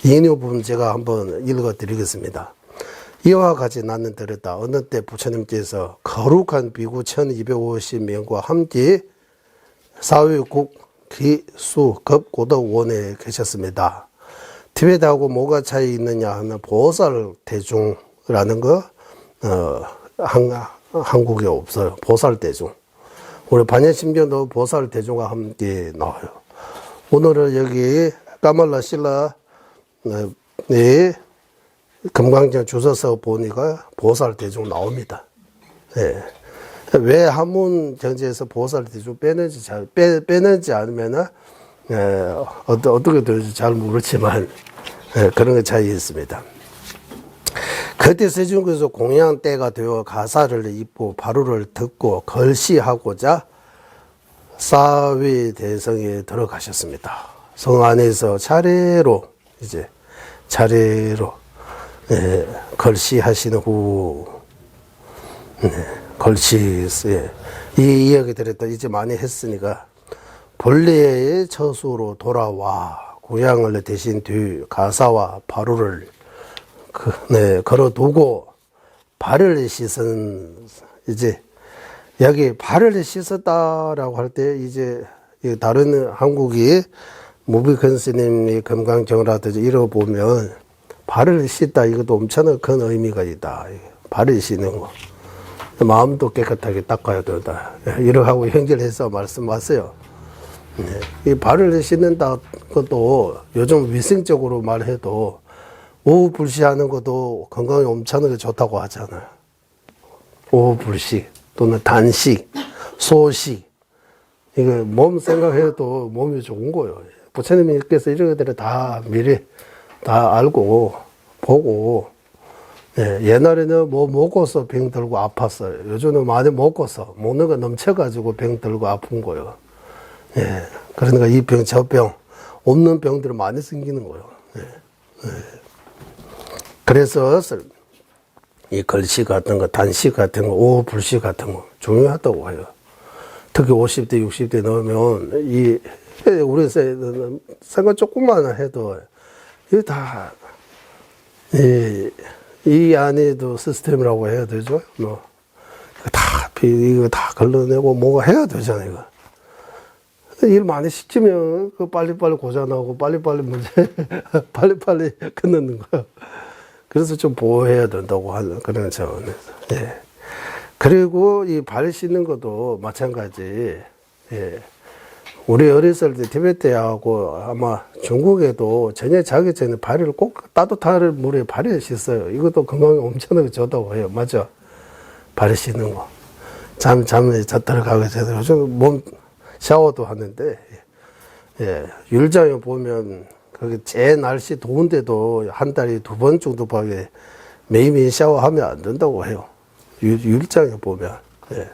인유분 제가 한번 읽어드리겠습니다. 이와 같이 나는 들었다. 어느 때 부처님께서 거룩한 비구 1250명과 함께 사회국 기수급 고덕원에 계셨습니다. 티베트하고 뭐가 차이 있느냐 하면 보살 대중이라는 거 한국에 없어요. 보살 대중. 우리 반야심경도 보살 대중과 함께 나와요. 오늘은 여기 까말라 신라 금강경 주소서 보니까 보살 대중 나옵니다. 예. 왜 한문 경제에서 보살 대중 빼는지 아니면은, 어떻게 될지 잘 모르지만, 그런 게 차이 있습니다. 그때 세종께서 공양 때가 되어 가사를 입고 바루를 듣고 걸시하고자 사위 대성에 들어가셨습니다. 성 안에서 차례로 걸시하신 후, 걸시, 이 이야기 들었다. 이제 많이 했으니까, 본래의 처수로 돌아와, 고향을 대신 뒤 가사와 바루를, 걸어두고, 발을 씻은, 이제, 여기 발을 씻었다라고 할 때, 이제, 다른 한국이, 무비큰 스님이 금강경라든지 읽어보면, 발을 씻다, 이것도 엄청나게 큰 의미가 있다. 발을 씻는 거. 마음도 깨끗하게 닦아야 된다. 이러하고 연결해서 말씀하세요. 이 발을 씻는다 것도 요즘 위생적으로 말해도 오후 불시하는 것도 건강에 엄청나게 좋다고 하잖아요. 오후 불시 또는 단식, 소식. 이거 몸 생각해도 몸이 좋은 거예요. 부처님께서 이런 것들을 다 미리 다 알고 보고 옛날에는 뭐 먹어서 병 들고 아팠어요. 요즘은 많이 먹어서 먹는 거 넘쳐가지고 병 들고 아픈 거예요. 그러니까 이 병, 저 병, 없는 병들이 많이 생기는 거예요. 그래서 이 걸시 같은 거, 단식 같은 거, 오후 불시 같은 거 중요하다고 해요. 특히 50대, 60대 넘으면 우리 생각 조금만 해도 이게 다 이 안에도 시스템이라고 해야 되죠. 뭐, 이거 다 걸러내고 뭐가 해야 되잖아요, 이거. 일 많이 시키면, 빨리빨리 고장나고, 빨리빨리 문제, 빨리빨리 끝내는 거예요. 그래서 좀 보호해야 된다고 하는 그런 차원에서. 그리고 이 발 씻는 것도 마찬가지. 우리 어렸을 때 티베트하고 아마 중국에도 저녁 자기 전에 발을 꼭 따뜻한 물에 발을 씻어요. 이것도 건강에 엄청나게 좋다고 해요. 맞죠? 발을 씻는 거. 잠에 들어가게 되더라고요. 요즘 몸 샤워도 하는데, 율장에 보면, 거기 제 날씨 더운데도 한 달에 2번 정도밖에 매일매일 샤워하면 안 된다고 해요. 율장에 보면. 예.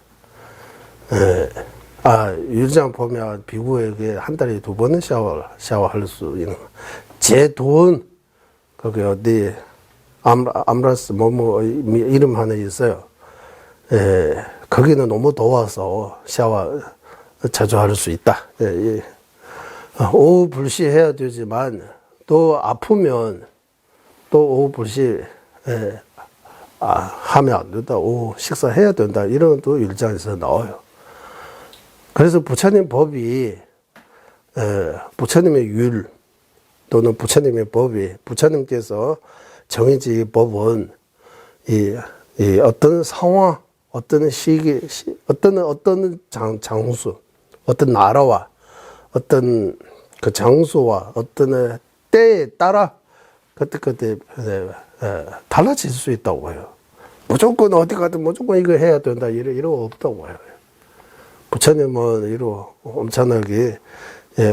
유리장 보면 피부에 한 달에 2번은 샤워할 수 있는 제 돈 거기 어디 암라스 이름 하나 있어요. 예. 거기는 너무 더워서 샤워 자주 할 수 있다. 예, 예. 오후 불시 해야 되지만 또 아프면 또 오후 불시 하면 안 된다. 오후 식사해야 된다. 이런 또 일장에서 나와요. 그래서 부처님 법이 부처님의 율 또는 부처님의 법이 부처님께서 정해진 이 법은 이 어떤 상황, 어떤 시기, 어떤 장수, 어떤 나라와 어떤 그 장소와 어떤 때에 따라 그때 달라질 수 있다고 해요. 무조건 어디 가든 무조건 이거 해야 된다 이런 거 없다고 해요. 부처님은 이로 엄청나게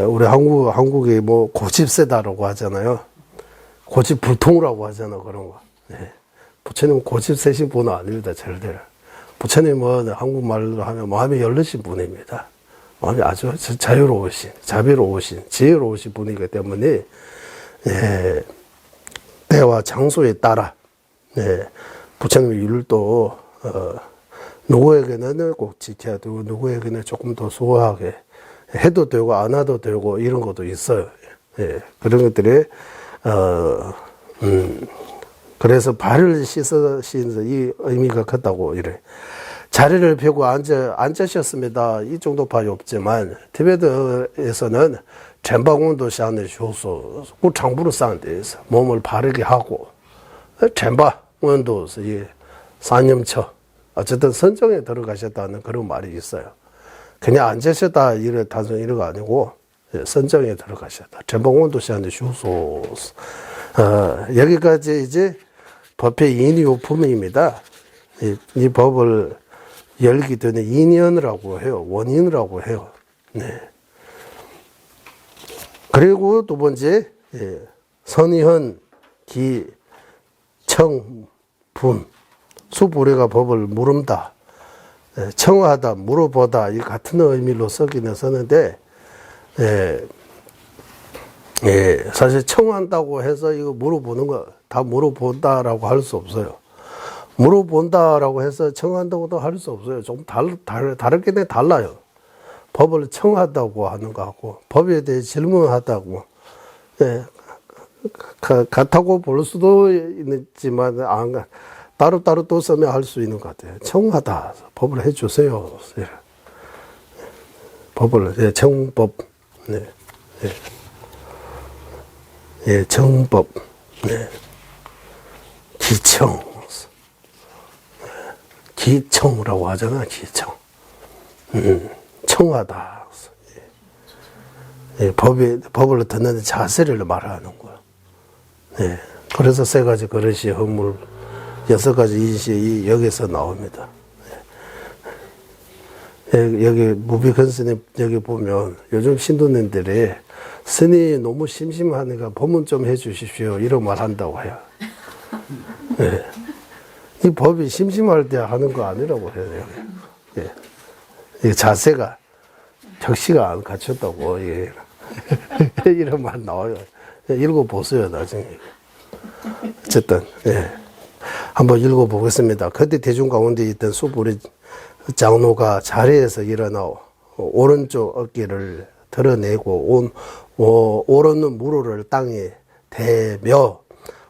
우리 한국이 뭐 고집세다라고 하잖아요. 고집불통이라고 하잖아 그런 거. 부처님은 고집세신 분은 아닙니다. 절대로. 부처님은 한국말로 하면 마음이 열리신 분입니다. 마음이 아주 자유로우신, 자비로우신, 지혜로우신 분이기 때문에 때와 장소에 따라 부처님의 율도 누구에게는 꼭 지켜야 되고 누구에게는 조금 더 소홀하게 해도 되고 안 해도 되고 이런 것도 있어요. 그런 것들이 그래서 발을 씻으시는 이 의미가 크다고 이래. 자리를 펴고 앉으셨습니다. 이 정도밖에 없지만 티베트에서는 젠바공도 샤는 쇼소 그 장부를 쌓는 데에서 몸을 바르게 하고 젠바공도 이 산념처 어쨌든 선정에 들어가셨다는 그런 말이 있어요. 그냥 앉으셨다 이래 단순히 이런 거 아니고 선정에 들어가셨다. 젠바공도 샤는 쇼소 여기까지 이제 법의 인이요품입니다. 이 법을 열기 전에 인연이라고 해요. 원인이라고 해요. 네. 그리고 두 번째, 선의헌, 기, 청, 분. 수부리가 법을 물음다. 청하다, 물어보다. 이 같은 의미로 쓰기는 쓰는데, 사실 청한다고 해서 이거 물어보는 거 다 물어본다라고 할 수 없어요. 물어본다라고 해서 청한다고도 할 수 없어요. 좀 다르게 달라요. 법을 청하다고 하는 거하고 법에 대해 질문하다고 같다고 볼 수도 있지만 따로 또 쓰면 할 수 있는 것 같아요. 청하다 법을 해주세요. 법을 청법 청법 기청이라고 하잖아. 기청. 청하다. 법을 듣는 자세를 말하는 거야. 그래서 3가지 그릇이 허물, 6가지 인시 여기서 나옵니다. 여기 무비큰 스님 여기 보면 요즘 신도님들이 스님 너무 심심하니까 법문 좀 해주십시오 이런 말 한다고 해요. 이 법이 심심할 때 하는 거 아니라고 해요. 이 자세가 격시가 안 갖췄다고 이런 말 나와요. 읽어보세요 나중에. 어쨌든 한번 읽어보겠습니다. 그때 대중 가운데 있던 수부리 장로가 자리에서 일어나 오른쪽 어깨를 드러내고 오른 무릎을 땅에 대며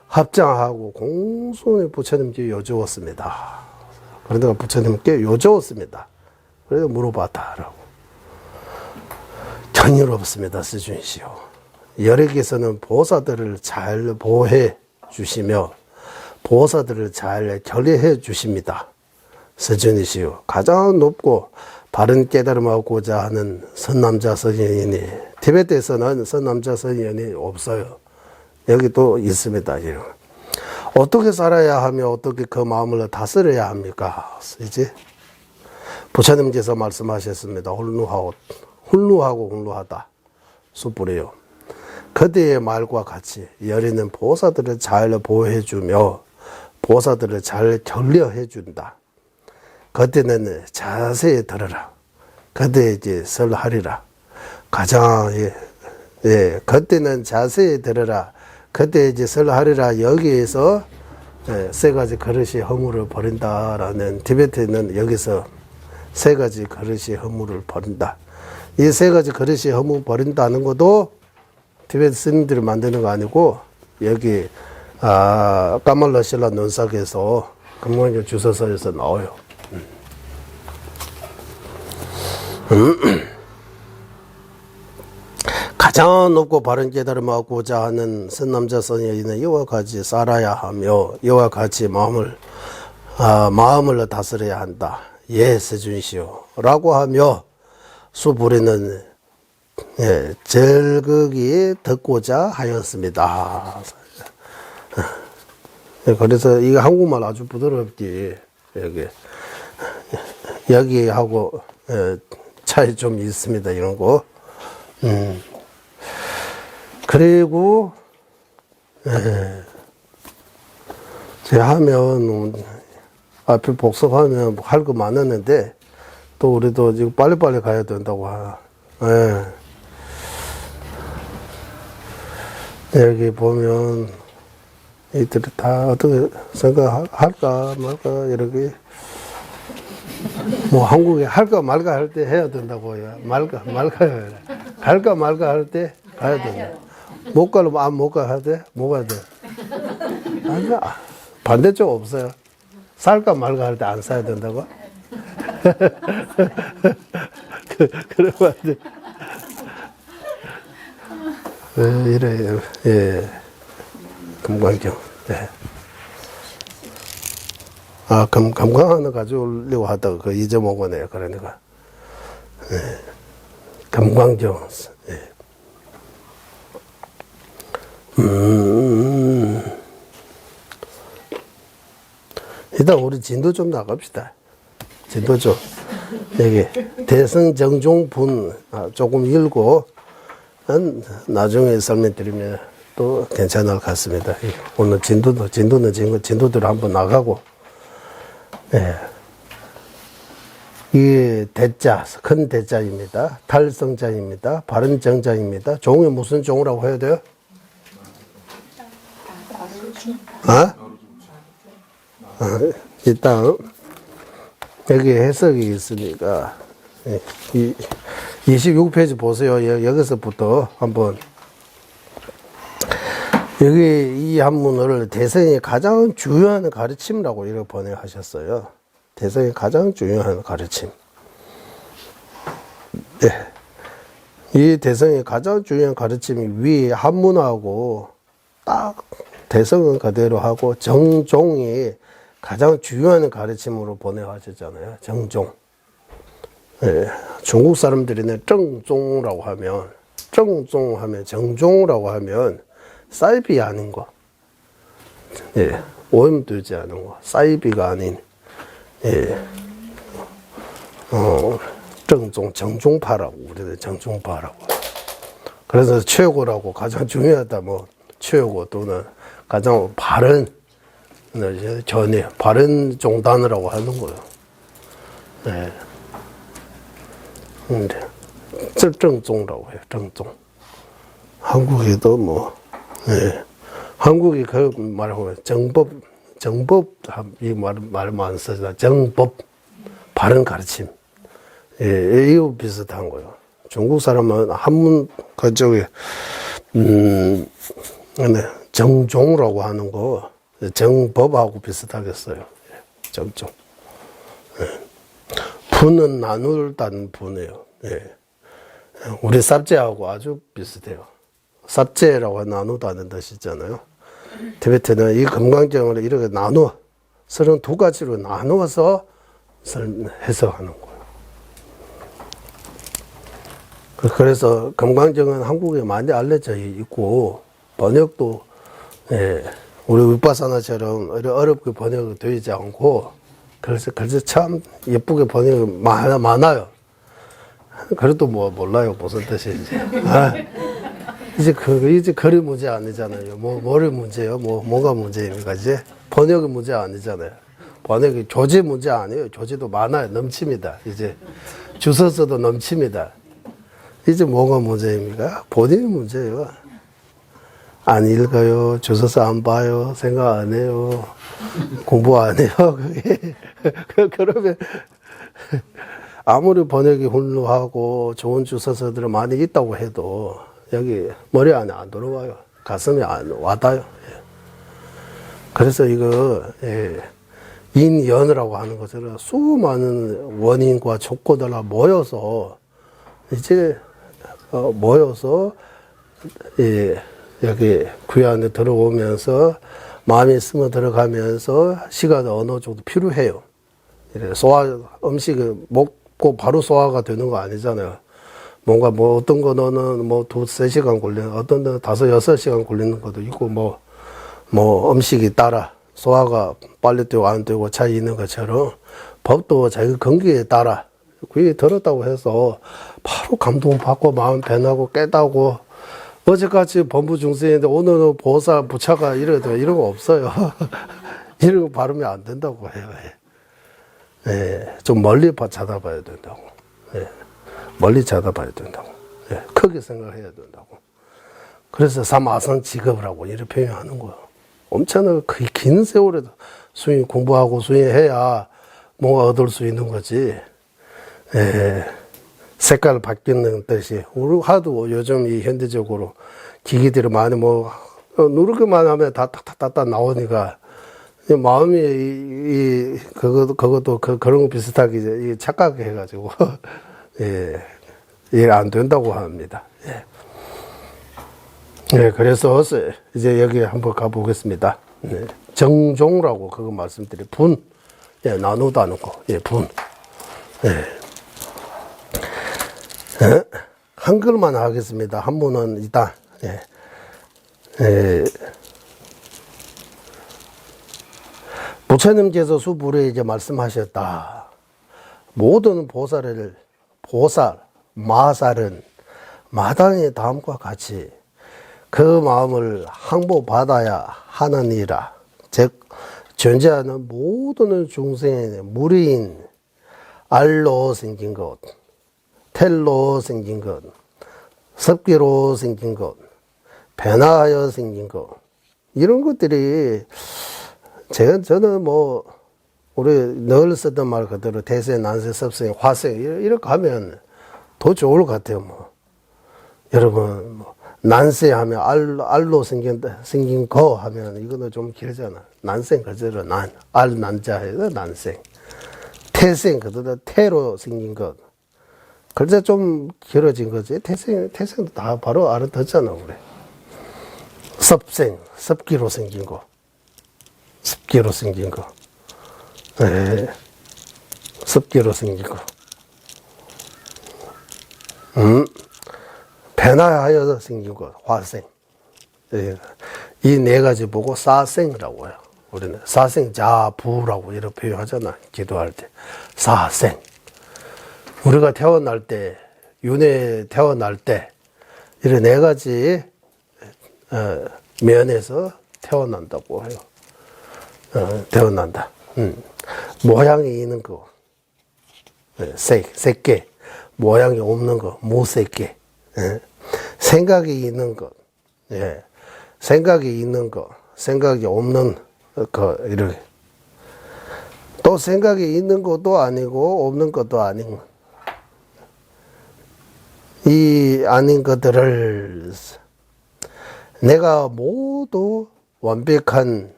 합장하고 공손히 부처님께 여쭈었습니다. 그러다가 부처님께 여쭈었습니다. 그래서 물어봤다라고. 경이롭습니다. 스준이시오. 열애께서는 보사들을 잘 보호해 주시며 보사들을 잘 결례해 주십니다. 스준이시오. 가장 높고 바른 깨달음을 얻고자 하는 선남자 선인이 티베트에서는 선남자 선인이 없어요. 여기 또 있습니다. 어떻게 살아야 하며 어떻게 그 마음을 다스려야 합니까? 이제 부처님께서 말씀하셨습니다. 훌루하다. 수불이요. 그대의 말과 같이 여리는 보사들을 잘 보호해주며 보사들을 잘 결려해준다. 그때는 자세히 들어라. 그때 이제 설하리라. 가장, 그때는 자세히 들어라. 그때 이제 설하리라. 여기에서 세 가지 그릇이 허물을 버린다라는 티베트는 여기서 세 가지 그릇이 허물을 버린다. 이 세 가지 그릇이 허물 버린다는 것도 티베트 스님들이 만드는 거 아니고 여기 까말라실라 논삭에서 금강경 주서서에서 나와요. 가장 높고 바른 깨달음을 얻고자 하는 선남자 선여인은 이와 같이 살아야 하며 이와 같이 마음을 다스려야 한다. 예, 세준시오. 라고 하며 수부리는 절극이 듣고자 하였습니다. 그래서 이거 한국말 아주 부드럽게 여기하고 차이 좀 있습니다. 이런 거. 그리고 제가 하면 앞에 복습하면 할 거 많았는데 또 우리도 지금 빨리빨리 가야 된다고 여기 보면 이들이 다 어떻게 생각할까 말까 이렇게 뭐 한국에 할까 말까 할 때 해야 된다고요. 말까 갈까 말까 할 때 가야 된다. 못 가면 못 가 할 때 못 가야 돼. 아니, 반대쪽 없어요. 살까 말까 할 때 안 사야 된다고? 그러면 안 돼. 이래요. 예. 금강경. 예. 금강 하나 가져오려고 하다가 그 잊어먹었네요. 그러니까. 예. 금강경. 예. 일단 우리 진도 좀 나갑시다. 진도 좀. 여기 대성정종분 조금 읽고 나중에 설명드리면 또 괜찮을 것 같습니다. 오늘 진도대로 한번 나가고. 예. 이 대자, 큰 대자입니다. 탈성자입니다. 바른 정자입니다. 종이 무슨 종이라고 해야 돼요? 일단 여기 해석이 있으니까 26페이지 보세요. 여기서부터 한번 여기 이 한문을 대성의 가장 중요한 가르침이라고 이렇게 번역하셨어요. 대성의 가장 중요한 가르침. 네. 이 대성의 가장 중요한 가르침이 위 한문하고 딱 대성은 그대로 하고 정종이 가장 중요한 가르침으로 번역하셨잖아요. 정종. 네. 중국 사람들이는 정종이라고 하면 정종라고 하면 사이비 아닌 거. 예. 오염되지 않은 거. 사이비가 아닌. 예. 정종파라고. 우리는 정종파라고. 그래서 최고라고 가장 중요하다 뭐 최고 또는 가장 바른 전에 바른 종단이라고 하는 거예요. 예. 근데 정종이라고 해요. 정종. 한국에도 뭐 예. 한국이 그 말하고 정법 이 말만 쓰다. 정법 바른 가르침. 예, 이거 비슷한 거예요. 중국 사람은 한문 그쪽에 정종이라고 하는 거 정법하고 비슷하겠어요. 예, 정종. 예. 분은 나눌다는 분이에요. 예. 우리 삽제하고 아주 비슷해요. 삽제라고 나누다는 뜻이잖아요. 티베트는 이 금강경을 이렇게 나누어 32가지로 나누어서 해석하는 거예요. 그래서 금강경은 한국에 많이 알려져 있고 번역도 예, 우리 위파사나처럼 어렵게 번역되지 않고 그래서 참 예쁘게 번역이 많아요. 그래도 뭐 몰라요 무슨 뜻인지. 이제 글이 문제 아니잖아요. 뭐를 문제요? 뭐가 문제입니까? 이제 번역이 문제 아니잖아요. 번역이 조지 문제 아니에요. 조지도 많아요. 넘칩니다. 이제 주소서도 넘칩니다. 이제 뭐가 문제입니까? 본인이 문제예요. 안 읽어요. 주소서 안 봐요. 생각 안 해요. 공부 안 해요. 그게 그러면 아무리 번역이 훌륭하고 좋은 주소서들이 많이 있다고 해도 여기 머리 안에 안 들어와요. 가슴에 안 와닿아요. 예. 그래서 이거 인연이라고 하는 것처럼 수많은 원인과 조건들이 모여서 이제 모여서 여기 귀 안에 들어오면서 마음이 스며 들어가면서 시간이 어느 정도 필요해요. 음식을 먹고 바로 소화가 되는 거 아니잖아요. 뭔가 뭐 어떤 거는 뭐 2-3시간 걸리는, 어떤 데는 5-6시간 걸리는 것도 있고, 뭐 음식이 따라 소화가 빨리 되고 안 되고 차이 있는 것처럼 법도 자기 건기에 따라 그게 들었다고 해서 바로 감동받고 마음 변하고 깨닫고 어제까지 법무 중생인데 오늘은 보살 부처가 이런 거 없어요. 이런 거 발음이 안 된다고 해요. 예, 좀 멀리 찾아봐야 된다고. 예, 멀리 찾아봐야 된다고. 예, 크게 생각해야 된다고. 그래서 삼아선 직업이라고 이렇게 표현하는 거예요. 엄청나게 긴 세월에도 수행 공부하고 수행해야 뭔가 얻을 수 있는 거지. 예, 색깔 바뀌는 뜻이. 우리 하도 요즘 이 현대적으로 기기들이 많이 누르기만 하면 다 탁탁탁탁 나오니까 마음이 그것도 그런 거 비슷하게 이제 착각해가지고 예, 이해 안 된다고 합니다. 예. 예, 그래서 이제 여기 한번 가보겠습니다. 예, 정종라고 그거 말씀드린 분, 예, 나누다는 거, 예, 분. 예. 예, 한글만 하겠습니다. 한문은 일단 부처님께서 수불에 이제 말씀하셨다. 모든 마살은 마당의 다음과 같이 그 마음을 항복받아야 하느니라. 즉 존재하는 모든 중생의 무리인 알로 생긴 것, 텔로 생긴 것, 습기로 생긴 것, 변화하여 생긴 것, 이런 것들이 저는 우리 늘 쓰던 말 그대로 대세, 난세, 습생, 화생 이렇게 하면 더 좋을 것 같아요. 여러분 난세 하면 알로 생긴 거 하면 이거는 좀 길잖아. 난생 그대로 알 난자해서 난생. 태생 그대로 태로 생긴 것. 글자 좀 길어진 거지. 태생도 다 바로 알아듣잖아, 우리. 습생, 습기로 생긴 거. 습기로 생긴 거. 네. 습기로 생긴 거. 변화하여 생긴 거. 화생. 네. 이 네 가지 보고 사생이라고 해요. 우리는 사생자부라고 이렇게 표현하잖아. 기도할 때. 사생. 우리가 태어날 때, 윤회 태어날 때, 이런 네 가지 면에서 태어난다고 해요. 태어난다. 모양이 있는 거, 새끼. 모양이 없는 거, 무새끼. 생각이 있는 것, 생각이 있는 거, 생각이 없는 거, 이렇게. 또 생각이 있는 것도 아니고, 없는 것도 아닌 이 아닌 것들을 내가 모두 완벽한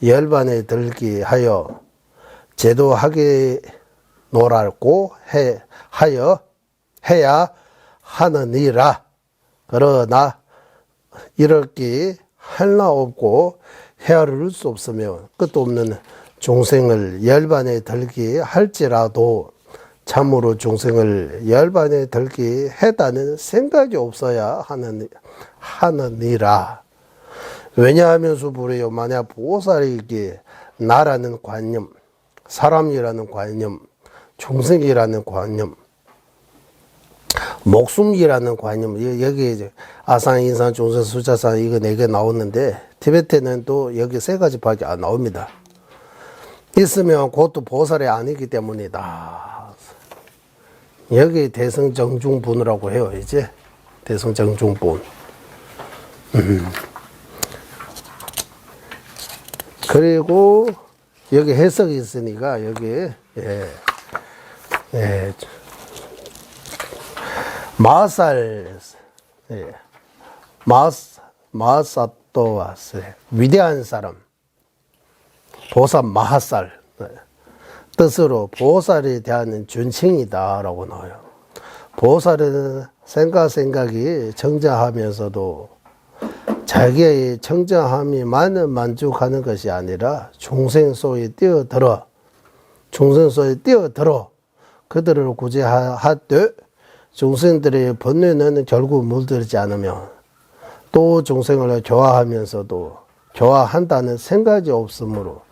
열반에 들게 하여 제도하게 노라고 해야 하느니라. 그러나 이렇게 하나 없고 헤아릴 수 없으며 끝도 없는 중생을 열반에 들게 할지라도 참으로 중생을 열반에 들게 해다는 생각이 없어야 하느니라. 왜냐하면 수불이요, 만약 보살에게 나라는 관념, 사람이라는 관념, 중생이라는 관념, 목숨이라는 관념, 여기 이제 아상, 인상, 중생, 수자상 이거 4개 나오는데 티베트는 또 여기 3가지밖에 안 나옵니다. 있으면 그것도 보살이 아니기 때문이다. 여기 대성정중분이라고 해요. 이제 대성정중분. 그리고 여기 해석이 있으니까 여기 마살 마사토와스 위대한 사람 보살 마하살 뜻으로 보살에 대한 존칭이다라고 나와요. 보살은 생각이 청정하면서도 자기의 청정함이만 만족하는 것이 아니라 중생 속에 뛰어들어 그들을 구제하되 중생들의 번뇌는 결국 물들지 않으며 또 중생을 교화하면서도 교화한다는 생각이 없으므로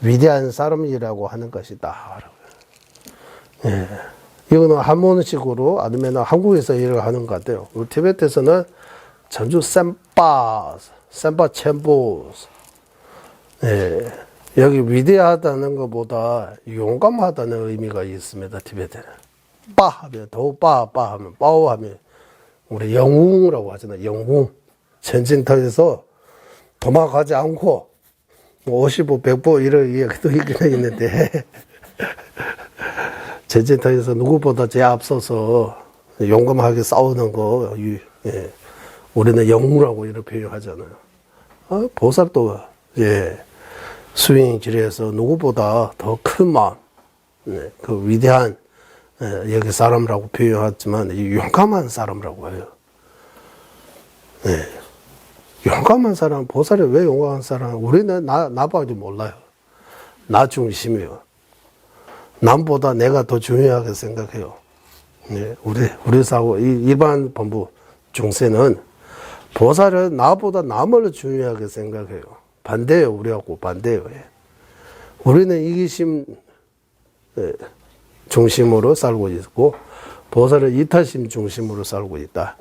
위대한 사람이라고 하는 것이다. 예. 이거는 한문식으로 아니면 한국에서 일을 하는 것 같아요. 우리 티베트에서는 전주 셈바 첸보. 예. 여기 위대하다는 것보다 용감하다는 의미가 있습니다. 티베트는. 빠 하면 빠 하면 빠오 하면 우리 영웅이라고 하잖아요. 영웅. 전진터에서 도망가지 않고 55, 100보 이런 이야기도 있긴 있는데 전진터에서 누구보다 제 앞서서 용감하게 싸우는 거 예. 우리는 영웅이라고 이렇게 표현하잖아요. 보살도 수행 길에서 누구보다 더 큰 마음, 그 위대한 여기 사람이라고 표현하지만 용감한 사람이라고 해요. 용감한 사람, 보살이 왜 용감한 사람? 우리는 나밖에 몰라요. 나 중심이요. 남보다 내가 더 중요하게 생각해요. 우리 사고 일반 본부 중세는 보살은 나보다 남을 중요하게 생각해요. 반대예요. 우리하고 반대예요. 우리는 이기심 중심으로 살고 있고 보살은 이타심 중심으로 살고 있다.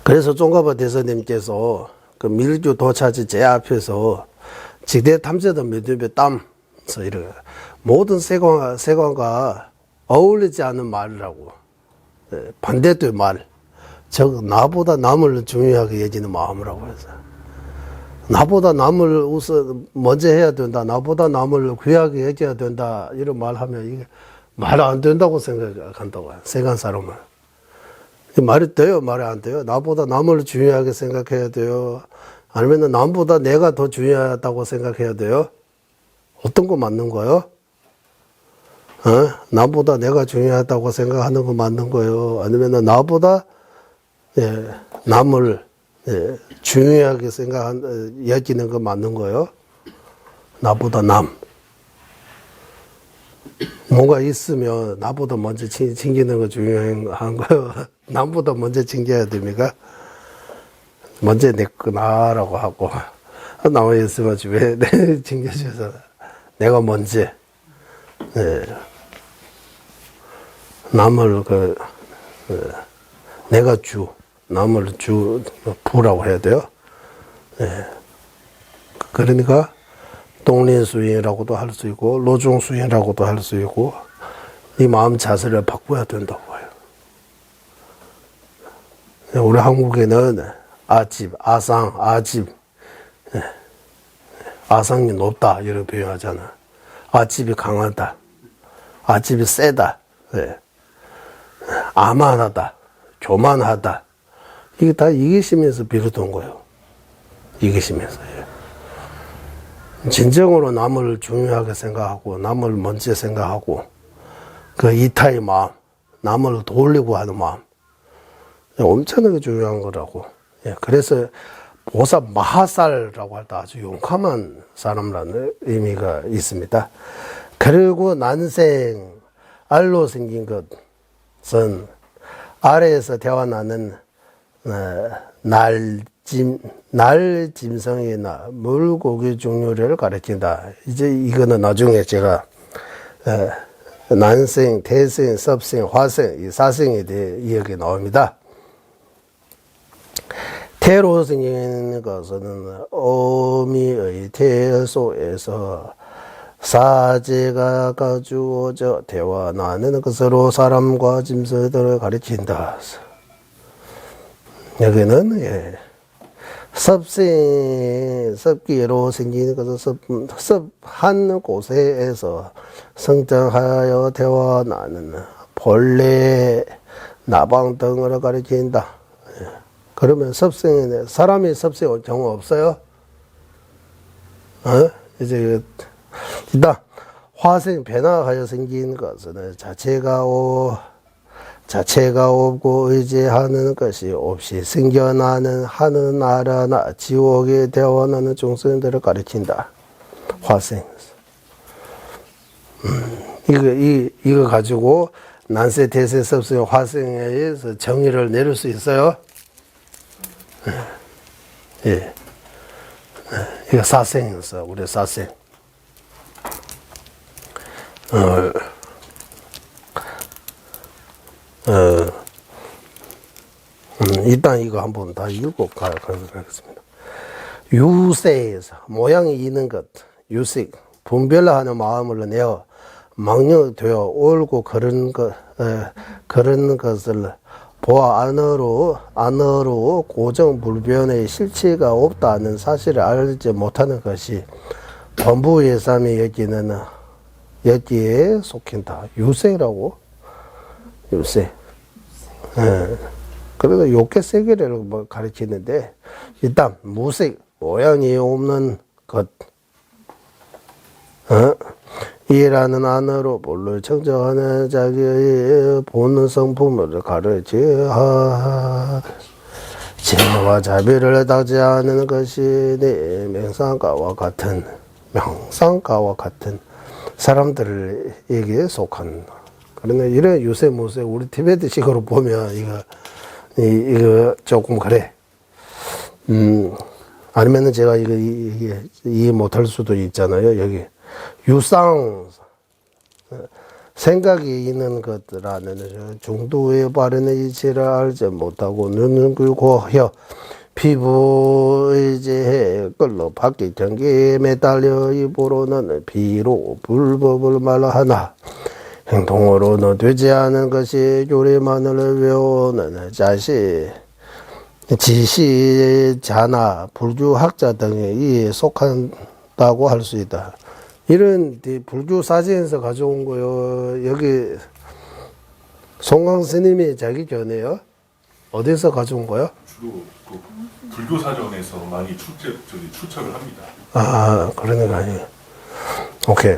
그래서 종가바 대사님께서 그 밀주 도차지 제 앞에서 직대 탐제도 몇십에 땀서 이렇게 모든 세관과 어울리지 않는 말이라고 반대의 말. 즉 나보다 남을 중요하게 여기는 마음이라고 해서 나보다 남을 우선 먼저 해야 된다. 나보다 남을 귀하게 여겨야 된다. 이런 말하면 이게 말 안 된다고 생각한다고 해요. 세간 사람은. 말이 돼요? 말이 안 돼요? 나보다 남을 중요하게 생각해야 돼요? 아니면 남보다 내가 더 중요하다고 생각해야 돼요? 어떤 거 맞는 거예요? 남보다 내가 중요하다고 생각하는 거 맞는 거예요? 아니면 나보다 남을 중요하게 여기는 거 맞는 거예요? 나보다 남. 뭔가 있으면 나보다 먼저 챙기는 거 중요한 거예요? 남보다 먼저 챙겨야 됩니까? 먼저 내 거나라고 하고 나와 있으면 왜 내 챙겨줘서 내가 먼저 남을 내가 남을 부라고 해야 돼요. 그러니까 동린수행이라고도 할 수 있고 로중수행이라고도 할 수 있고 이 마음 자세를 바꿔야 된다고 해요. 우리 한국에는 아집, 아상, 아집, 아상이 높다 이렇게 표현하잖아. 아집이 강하다, 아집이 세다, 아만하다, 교만하다. 이게 다 이기심에서 비롯된 거예요. 이기심에서. 진정으로 남을 중요하게 생각하고 남을 먼저 생각하고 그 이타의 마음, 남을 도우려고 하는 마음 엄청나게 중요한 거라고. 그래서 보살 마하살이라고 할 때 아주 용감한 사람이라는 의미가 있습니다. 그리고 난생 알로 생긴 것은 아래에서 태어나는 날짐승이나 물고기 종류를 가리킨다. 이제 이거는 나중에 제가 난생, 대생, 섭생, 화생 이 4생에 대해 이야기 나옵니다. 태로 생기는 것은 어미의 태 속에서 사제가 가주어져 대화나는 것으로 사람과 짐승들을 가리킨다. 여기는 섭기로 생기는 것은 섭한 곳에서 성장하여 대화나는 본래 나방 등을 가리킨다. 그러면 섭생에 사람이 섭생 올 경우 없어요? 이제 일단 화생 변화하여 생긴 것은 자체가 없고 의지하는 것이 없이 생겨나는 하늘나라나 지옥에 대원하는 중생들을 가리킨다. 화생. 이거 가지고 난세, 대세, 섭생, 화생에 의해서 정의를 내릴 수 있어요? 예. 이거 사생이었어, 우리 사생. 일단 이거 한번 다 읽고 가겠습니다. 유세에서 모양이 있는 것, 유색, 분별하는 마음을 내어 망령되어 옳고 그런 것을 보아 안으로 고정불변의 실체가 없다는 사실을 알지 못하는 것이 범부의 삶이 여기에 속힌다. 유세라고? 유세. 그래서 욕계 세계를 가르치는데, 일단, 무색, 모양이 없는 것, 이라는 안으로 본래 청정하는 자기의 본능 성품을 가르치하. 진노와 자비를 닦지 않는 것이 내 명상가와 같은 사람들에게 속한. 그러나 이런 유세 무세 우리 티베트식으로 보면 이거 조금 그래. 아니면은 제가 이게 이해 못할 수도 있잖아요. 여기 유상 생각이 있는 것들라는 중도에 바르는 이치를 알지 못하고 눈은 굴고 혀 피부 의지해 끌로 밖에 경계에 매달려 입으로는 비로 불법을 말하나 행동으로는 되지 않은 것이 요리만을 외우는 지시자나 불주학자 등에 이에 속한다고 할 수 있다. 이런 불교 사진에서 가져온 거요. 여기 송강 스님이 자기 견해요. 어디서 가져온 거요? 주로 그 불교 사전에서 많이 출처를 합니다. 아, 그러는 거 아니에요. 오케이.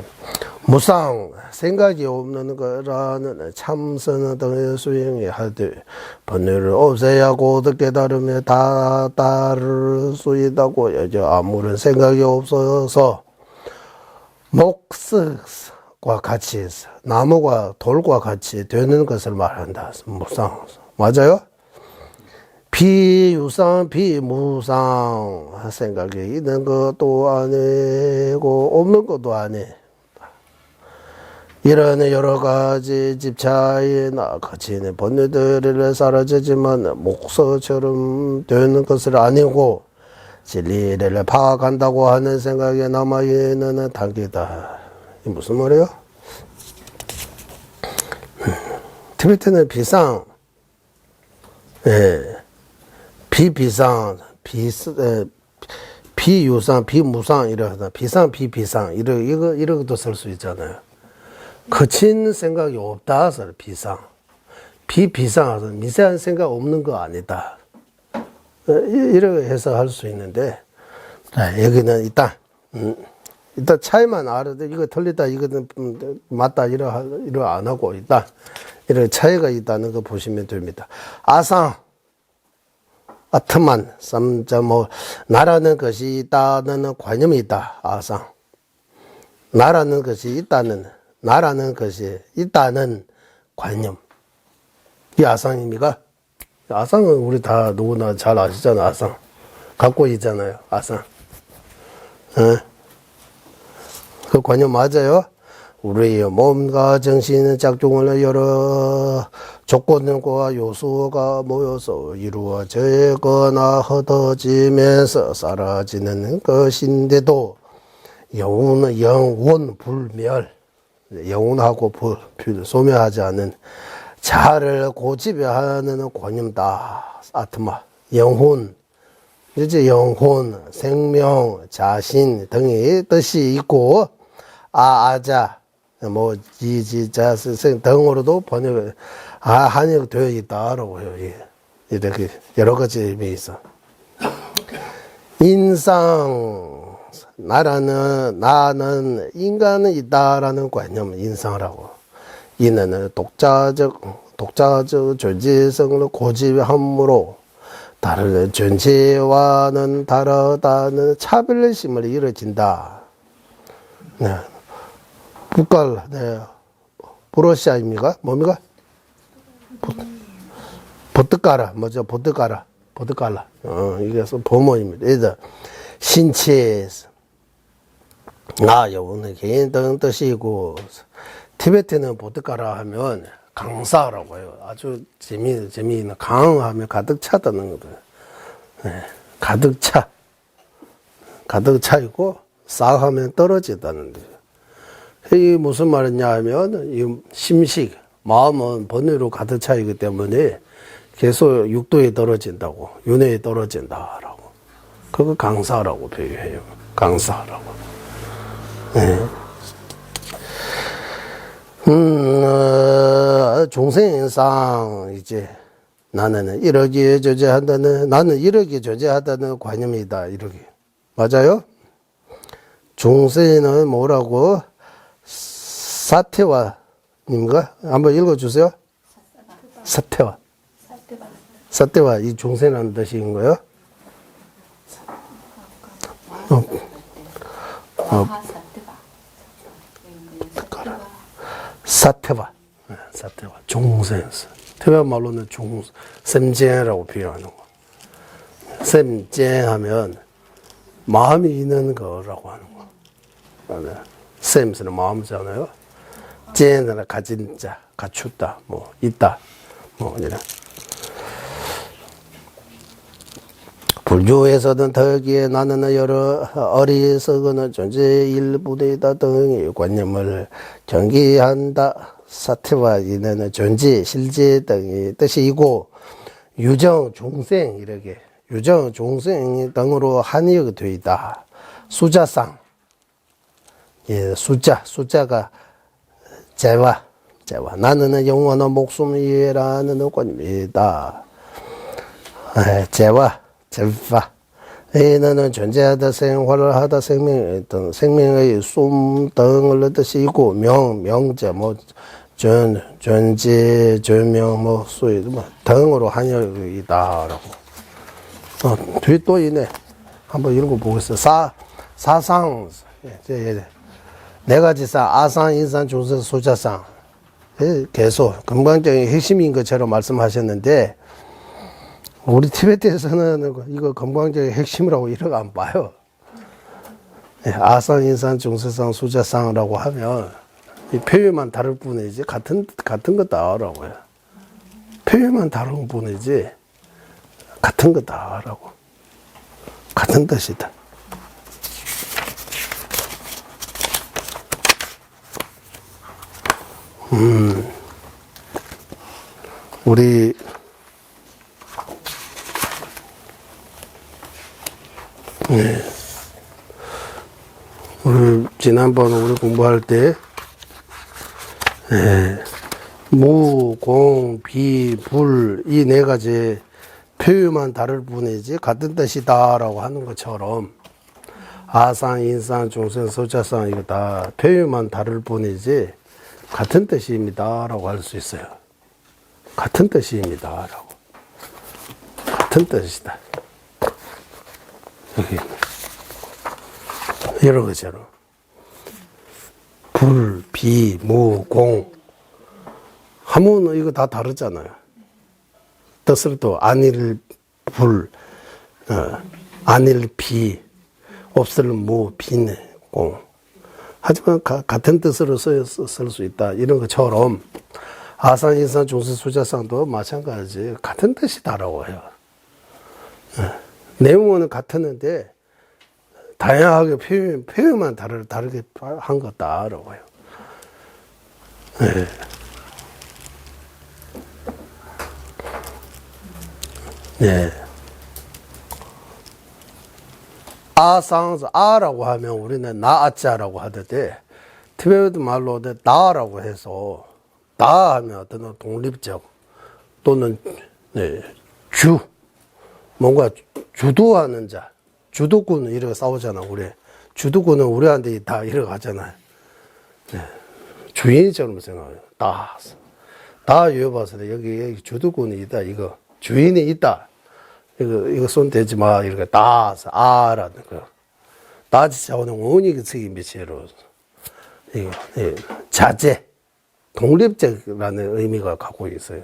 무상, 생각이 없는 거라는 참선 등의 수행이 하되 번뇌를 없애야 고득 깨달으며 다 따를 수 있다고 여겨 아무런 생각이 없어서 목석과 같이 나무가 돌과 같이 되는 것을 말한다. 무상. 맞아요? 비유상, 비무상. 생각이 있는 것도 아니고 없는 것도 아니. 이런 여러 가지 집차이나 거치는 번뇌들을 사라지지만 목서처럼 되는 것을 아니고 진리를 파악한다고 하는 생각에 남아있는 단계다. 이 무슨 말이에요? 티베트는 비상, 비비상, 비유상, 비무상 이러다. 비상, 비비상 이러고도 쓸 수 있잖아요. 거친 생각이 없다. 비상. 비비상, 미세한 생각 없는 거 아니다. 이렇게 해석할 수 있는데, 여기는 일단 차이만 알아도 이거 틀리다, 이거는 맞다, 이러 안 하고, 일단, 이렇게 차이가 있다는 거 보시면 됩니다. 아상, 아트만, 나라는 것이 있다는 관념이 있다, 아상. 나라는 것이 있다는 관념. 이 아상입니까? 아상은 우리 다 누구나 잘 아시잖아. 아상 갖고 있잖아요. 아상. 그 관념 맞아요. 우리의 몸과 정신의 작동을 여러 조건과 요소가 모여서 이루어지거나 흩어지면서 사라지는 것인데도 영원 불멸, 영원하고 소멸하지 않은 자를 고집하는 관념다. 아트마, 영혼, 이제 영혼, 생명, 자신 등의 뜻이 있고 아자, 뭐 지지자스 등으로도 한역되어 있다라고 해요. 예. 이렇게 여러 가지 의미 있어. 인상, 나는 인간은 있다라는 관념, 인상이라고. 이는 독자적 존재성을 고집함으로 다른 존재와는 다르다는 차별심을 이루어진다. 네. 북갈, 네. 브러시아입니까? 뭡니까? 보트가라, 뭐죠? 보트가라. 이게 보모입니다. 그래서 신체에서 영혼의 개인 등 뜻이고, 티베트는 보트가라 하면 강사라고 해요. 아주 재미있는 강하면 가득 차다는 거든. 네. 가득 차이고, 싸하면 떨어지다는 거예요. 이게 무슨 말이냐 하면, 이 심식, 마음은 번뇌로 가득 차이기 때문에 계속 육도에 떨어진다고, 윤회에 떨어진다라고. 그거 강사라고 표현해요. 강사라고. 네. 중생상, 이제, 나는 1억이 존재한다는 관념이다. 1억이. 맞아요? 중생은 뭐라고? 사태와님가? 한번 읽어주세요. 사태와, 이 중생이라는 뜻인 거예요? 사태와, 중생. 태화 말로는 셈쟁이라고 표현하는 거. 셈쟁 하면 마음이 있는 거라고 하는 거. 셈스는 마음이잖아요. 쟁은 가진 자, 갖췄다, 뭐, 있다, 뭐, 이런. 불교에서는 덕기에 나는 여러 어리석은 존재의 일부대이다 등의 관념을 경기한다. 사태와 이는 존재, 실제 등의 뜻이고, 유정, 중생, 이렇게, 유정, 중생 등으로 한의가 되어 있다. 수자상. 예, 숫자가 재화. 나는 영원한 목숨이라는 관념이다. 재화. 너는 존재하다, 생활을 하다, 생명의 숨 등을 뜻이고, 명제, 뭐, 존재, 조명, 뭐, 수위, 뭐, 등으로 한역이다라고. 뒤에 또 있네. 한번 읽어보겠어. 사상, 네 가지 상, 아상, 인상, 중상, 수자상. 계속 건강적인 핵심인 것처럼 말씀하셨는데, 우리 티베트에서는 이거 건강적인 핵심이라고 이렇게 안 봐요. 아상, 인상, 중세상, 수자상이라고 하면 이 표현만 다를 뿐이지 같은 거다라고 해요. 표현만 다른 뿐이지 같은 거다라고. 같은 뜻이다. 우리 지난번 우리 공부할 때 무, 공, 비, 불 이 네 가지 표현만 다를 뿐이지 같은 뜻이다라고 하는 것처럼 아상, 인상, 중생, 소자상 이거 다 표현만 다를 뿐이지 같은 뜻입니다라고 할 수 있어요. 같은 뜻입니다라고. 같은 뜻이다. 여기 여러 것처럼 불, 비, 무, 공 하면 이거 다 다르잖아요. 뜻을 또 안일 불, 안일 비, 없을 무, 비네 공. 하지만 같은 뜻으로 쓸 수 있다. 이런 것처럼 아상, 인상, 중생, 수자상도 마찬가지 같은 뜻이다라고 해요. 내용은 같았는데 다양하게 표현만 다르게 한 거다라고 해요. 네. 아상에서 아라고 하면 우리는 나아자라고 하는데 티베트 말로 나라고 해서 나 하면 어떤 독립적 또는 주 뭔가 주도하는 자 주도권은 이렇게 싸우잖아. 우리 주도권은 우리한테 다 이렇게 하잖아요. 주인처럼 생각해요. 다 이어봤을 때 여기 주도권이 있다. 이거 주인이 있다. 이거 손 대지 마. 이렇게 아라는 거. 자오는 원익의 책임비체로 이거 자제 독립적이라는 의미가 갖고 있어요.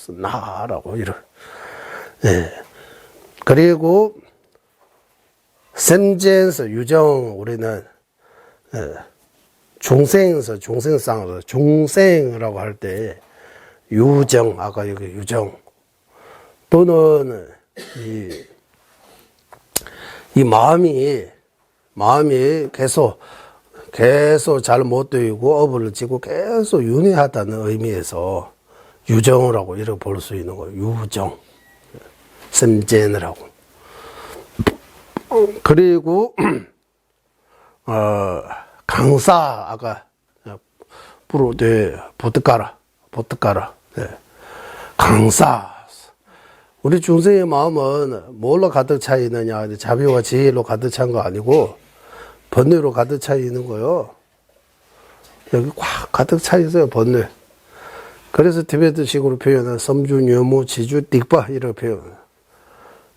나라고 이런. 그리고 셈젠서 유정 우리는 중생에서 중생상으로 중생이라고 할 때 유정 아까 여기 유정 또는 이 마음이 계속 잘 못 되고 업을 지고 계속 윤회하다는 의미에서 유정이라고 이렇게 볼 수 있는 거예요. 유정 셈젠이라고. 그리고 강사 아까 보트가라 강사. 우리 중생의 마음은 뭘로 가득 차 있느냐? 자비와 지혜로 가득 찬 거 아니고 번뇌로 가득 차 있는 거요. 여기 꽉 가득 차 있어요, 번뇌. 그래서 티베트식으로 표현한 섬주, 묘무, 지주, 띡바 이렇게 표현.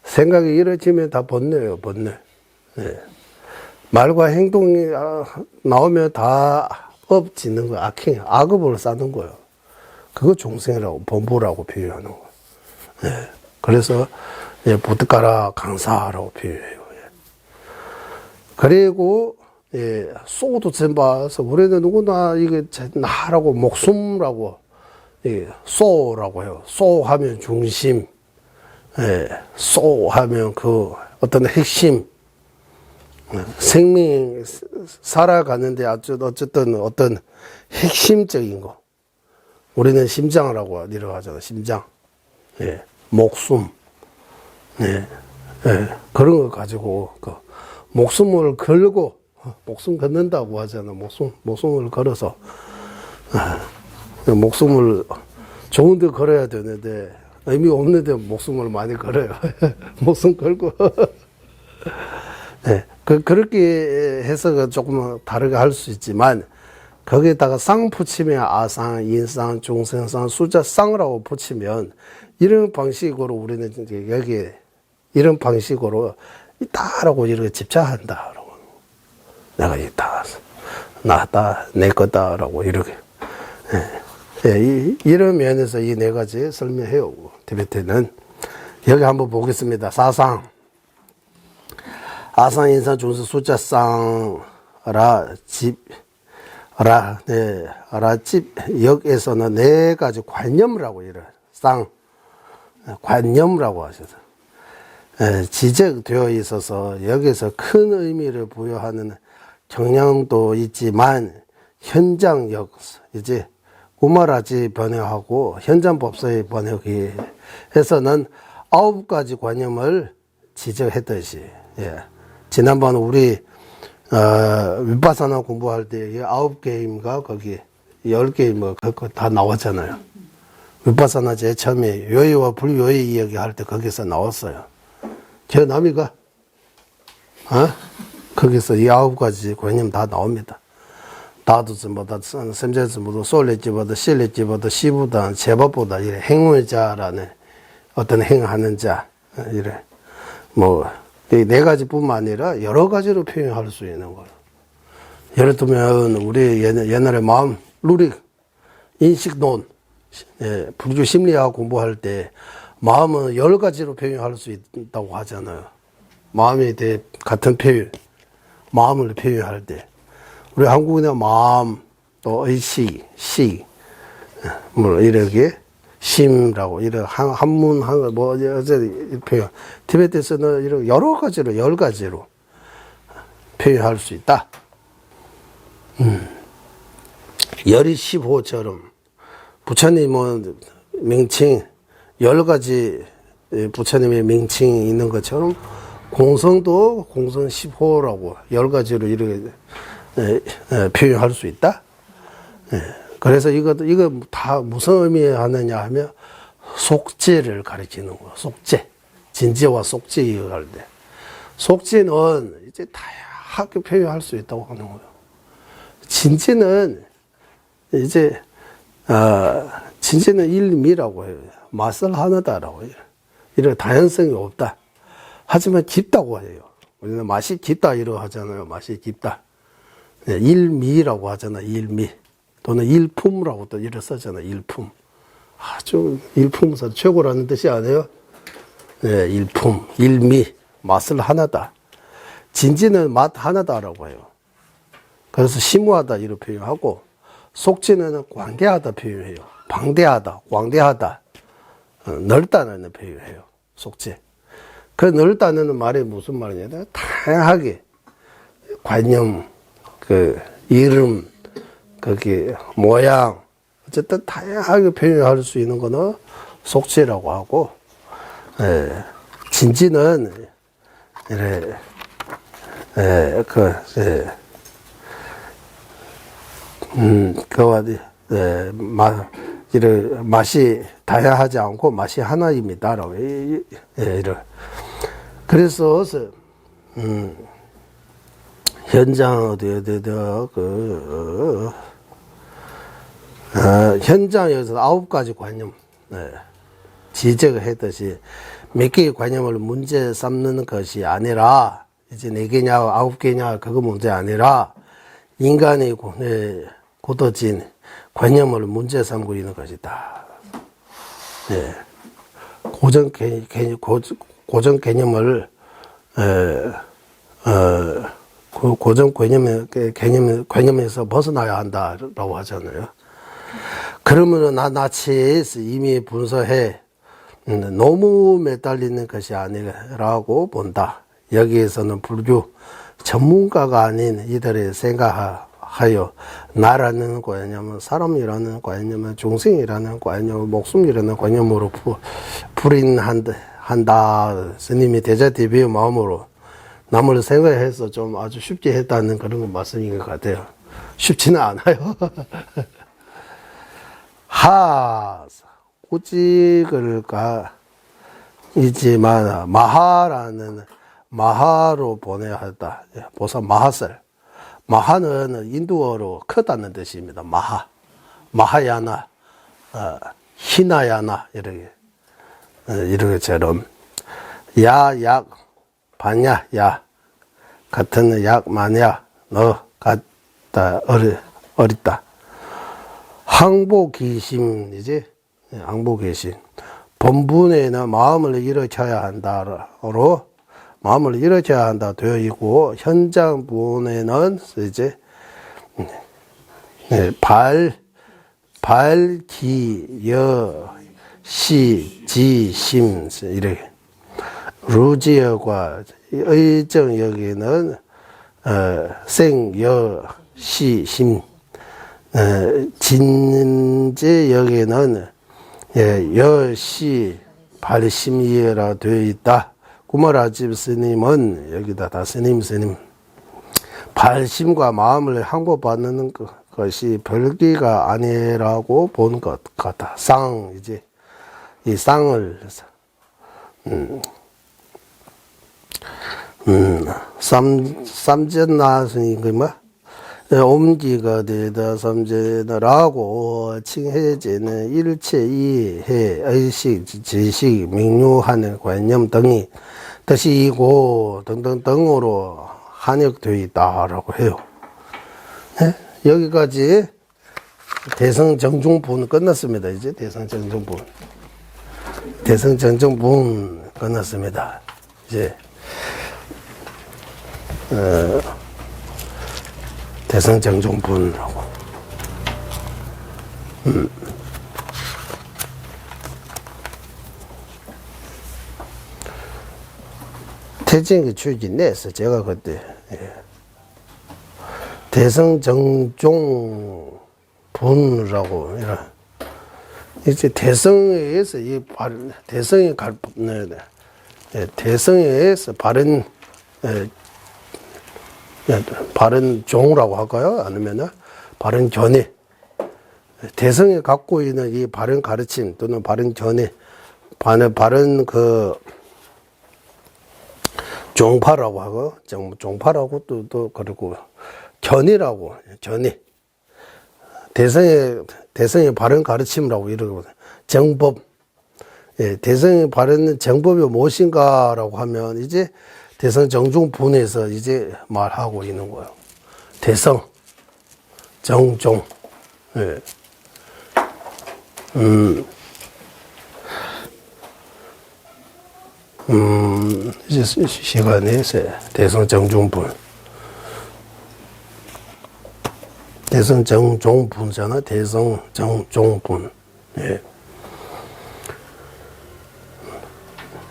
생각이 이루어지면 다 번뇌예요, 번뇌. 말과 행동이 나오면 다 업 짓는 거예요. 악업을 쌓는 거예요. 그거 중생이라고, 범부라고 표현하는 거예요. 그래서 보트가라 강사라고 표현해요. 그리고 소도 전봐서 우리는 누구나 이게 나라고 목숨라고 소라고 해요. 소하면 중심, 소하면 그 어떤 핵심, 생命살아가는데 어쨌든 어떤 핵심적인 거. 우리는 심장이라고 이러하잖아. 심장. 목숨. 그런 거 가지고, 목숨을 걸고, 목숨 걷는다고 하잖아. 목숨을 걸어서. 목숨을 좋은 데 걸어야 되는데, 의미 없는데 목숨을 많이 걸어요. 목숨 걸고. 그렇게 해석은 조금 다르게 할 수 있지만, 거기에다가 쌍 붙이면 아상, 인상, 중생상, 수자상이라고 붙이면 이런 방식으로 우리는 이제 여기 이런 방식으로 있다라고 이렇게 집착한다. 내가 있다, 나다, 내 거다라고 이렇게. 이런 면에서 이 네 가지 설명해요. 티베트는 여기 한번 보겠습니다. 사상, 아상, 인상, 중생, 수자상라 집. 집 역에서는 네 가지 관념이라고 이래. 관념이라고 하셔서 지적되어 있어서 여기서 큰 의미를 부여하는 경향도 있지만 현장역 이제 구마라지 번역하고 현장법서의 번역에서는 9가지 관념을 지적했듯이 지난번 우리 윗바사나 공부할 때 9개인가 거기 10개 뭐 그거 다 나왔잖아요. 윗바사나 제일 처음에 요의와 불요의 이야기 할 때 거기서 나왔어요. 기억납니까? 거기서 이 9가지 관념 다 나옵니다. 다두즈보다 셈제즈보다 솔레지보다 실레지보다 시보다 제법보다 이래 행위자라는 어떤 행하는 자 이래 뭐 이 네 가지뿐만 아니라 여러 가지로 표현할 수 있는 거예요. 예를 들면 우리 옛날에 마음 루릭 인식론 불교 심리학 공부할 때 마음은 여러 가지로 표현할 수 있다고 하잖아요. 마음에 대해 같은 표현 마음을 표현할 때. 우리 한국인의 마음, 또 의식, 시, 뭐, 이렇게, 심라고, 이런 한문, 뭐, 어제 표현. 티베트에서는 이런 여러 가지로, 10가지로 표현할 수 있다. 열이 15처럼 부처님은 명칭, 10가지 부처님의 명칭이 있는 것처럼 공성도 공성 10호라고 10가지로 이렇게 표현할 수 있다. 그래서 이거 다 무슨 의미하느냐 하면 속죄를 가리키는 거야. 속죄. 진죄와 속죄 이어갈 때. 속죄는 이제 다양하게 표현할 수 있다고 하는 거예요. 진죄는 이제, 진죄는 일미라고 해요. 맛을 하나다라고 해요. 이런 다양성이 없다. 하지만 깊다고 해요. 우리는 맛이 깊다 이러고 하잖아요. 맛이 깊다. 일미라고 하잖아요. 일미. 또는 일품이라고 또 이렇게 쓰잖아요. 일품. 아주 일품에서 최고라는 뜻이 아니에요? 네, 일품, 일미, 맛을 하나다. 진지는 맛 하나다라고 해요. 그래서 심오하다 이렇게 표현하고, 속지는 광대하다 표현해요. 방대하다, 광대하다, 넓다는 표현해요. 속지. 그 넓다는 말이 무슨 말이냐? 다양하게 관념, 그 이름, 거기 모양, 어쨌든 다양하게 표현할 수 있는 거는 속지라고 하고, 진지는 이래 그와 이래 맛이 다양하지 않고 맛이 하나입니다라고 이래. 그래서 현장 어디에다 현장에서 9가지 관념 지적을 했듯이 몇 개의 관념을 문제 삼는 것이 아니라 이제 4개냐 9개냐 그거 문제 아니라 인간이 굳어진 관념을 문제 삼고 있는 것이다. 예. 고정 개념을 고정 개념에서 벗어나야 한다라고 하잖아요. 그러면은 나치 이미 분석해 너무 매달리는 것이 아니라고 본다. 여기에서는 불교 전문가가 아닌 이들이 생각하여 나라는 관념은 사람이라는 관념은 중생이라는 관념은 목숨이라는 관념으로 불인한다. 스님이 대자대비의 마음으로 남을 생각해서 좀 아주 쉽게 했다는 그런 말씀인 것 같아요. 쉽지는 않아요. 꾸직을 이지만 마하로 보내야 한다. 보사 마하설. 마하는 인도어로 크다는 뜻입니다. 마하야나, 히나야나 이렇게처럼 약 반야 야 같은 약 마냐 너 같다 어리다. 항복기심이지. 항복기심. 본분에는 마음을 일으켜야 한다로 마음을 일으켜야 한다 되어 있고, 현장분에는 이제 발기여 시지심 이렇게 루지어과 의정 여기는 생여 시심 진제 여기는 여시 발심이라 되어 있다. 구마라집 스님은 여기다 다 스님 발심과 마음을 항복받는 것이 별기가 아니라고 본 것 같다. 이제 이 쌍을 삼전나 스님 옴기가 되다 삼전이라고 칭해지는 일체 이해 의식 지식 명료하는 관념 등이 뜻이고 등등등으로 한역되어 있다라고 해요. 네? 여기까지 대성정중분 끝났습니다. 이제 대성정중분 끝났습니다. 이제 대성정종분이라고. 태진의 출기 내서 제가 그때 대성정종분이라고 이런 이제 대성에서 이 대성이 대성에서 바른 종이라고 할까요? 아니면은 바른 견해. 대성이 갖고 있는 이 바른 가르침 또는 바른 견해, 바른 그 종파라고 하고, 종파라고 또 그리고 견해라고, 견해. 대성의 바른 가르침이라고 이러거든요. 정법. 예, 대성의 바른 정법이 무엇인가라고 하면 이제 대성 정종분에서 이제 말하고 있는 거예요. 대성, 정종. 예. 이제 시간에 대성 정종분. 대성 정종분잖아. 대성 정종분. 예.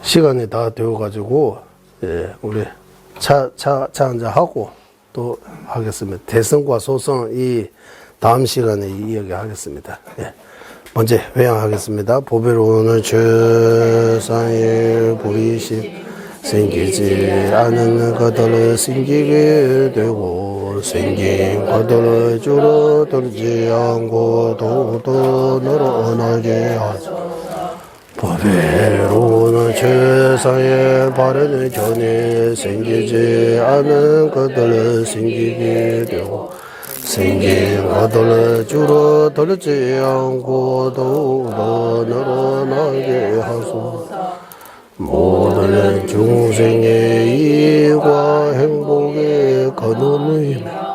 시간이 다 되어가지고, 예, 우리 차 한잔 하고 또 하겠습니다. 대성과 소성 이 다음 시간에 이야기하겠습니다. 예. 먼저 회양하겠습니다. 보배로운을 최상의 보이시 생기지 않은 것들을 생기게 되고 생긴 것들을 줄어들지 않고 더욱더 늘어나게 하소서. 보배로운 최상의 바른 견해 생기지 않은 것들을 생기게 되고 생긴 것들을 줄어들지 않고 더욱더 늘어나게 하소서. 모든 중생의 이익과 행복에 거느리며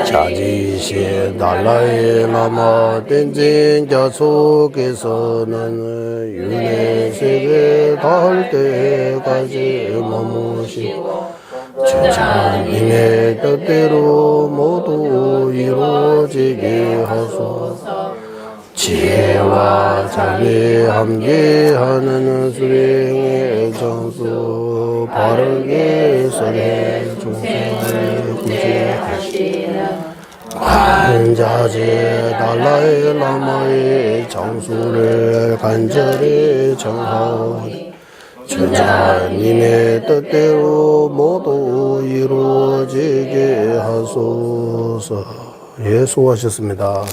자지시 달라의 라마 댄진자 속에서는 윤회 세계 닿을 때까지 머무시고 주자님의 뜻대로 모두 이루어지게 하소서. 지혜와 자비 함께하는 수행의 정수 바르게 설해 중생을 구제하시는 관자재 달라의 라마의 정수를 간절히 정하오니 주자님의 뜻대로 모두 이루어지게 하소서. 예, 수고하셨습니다.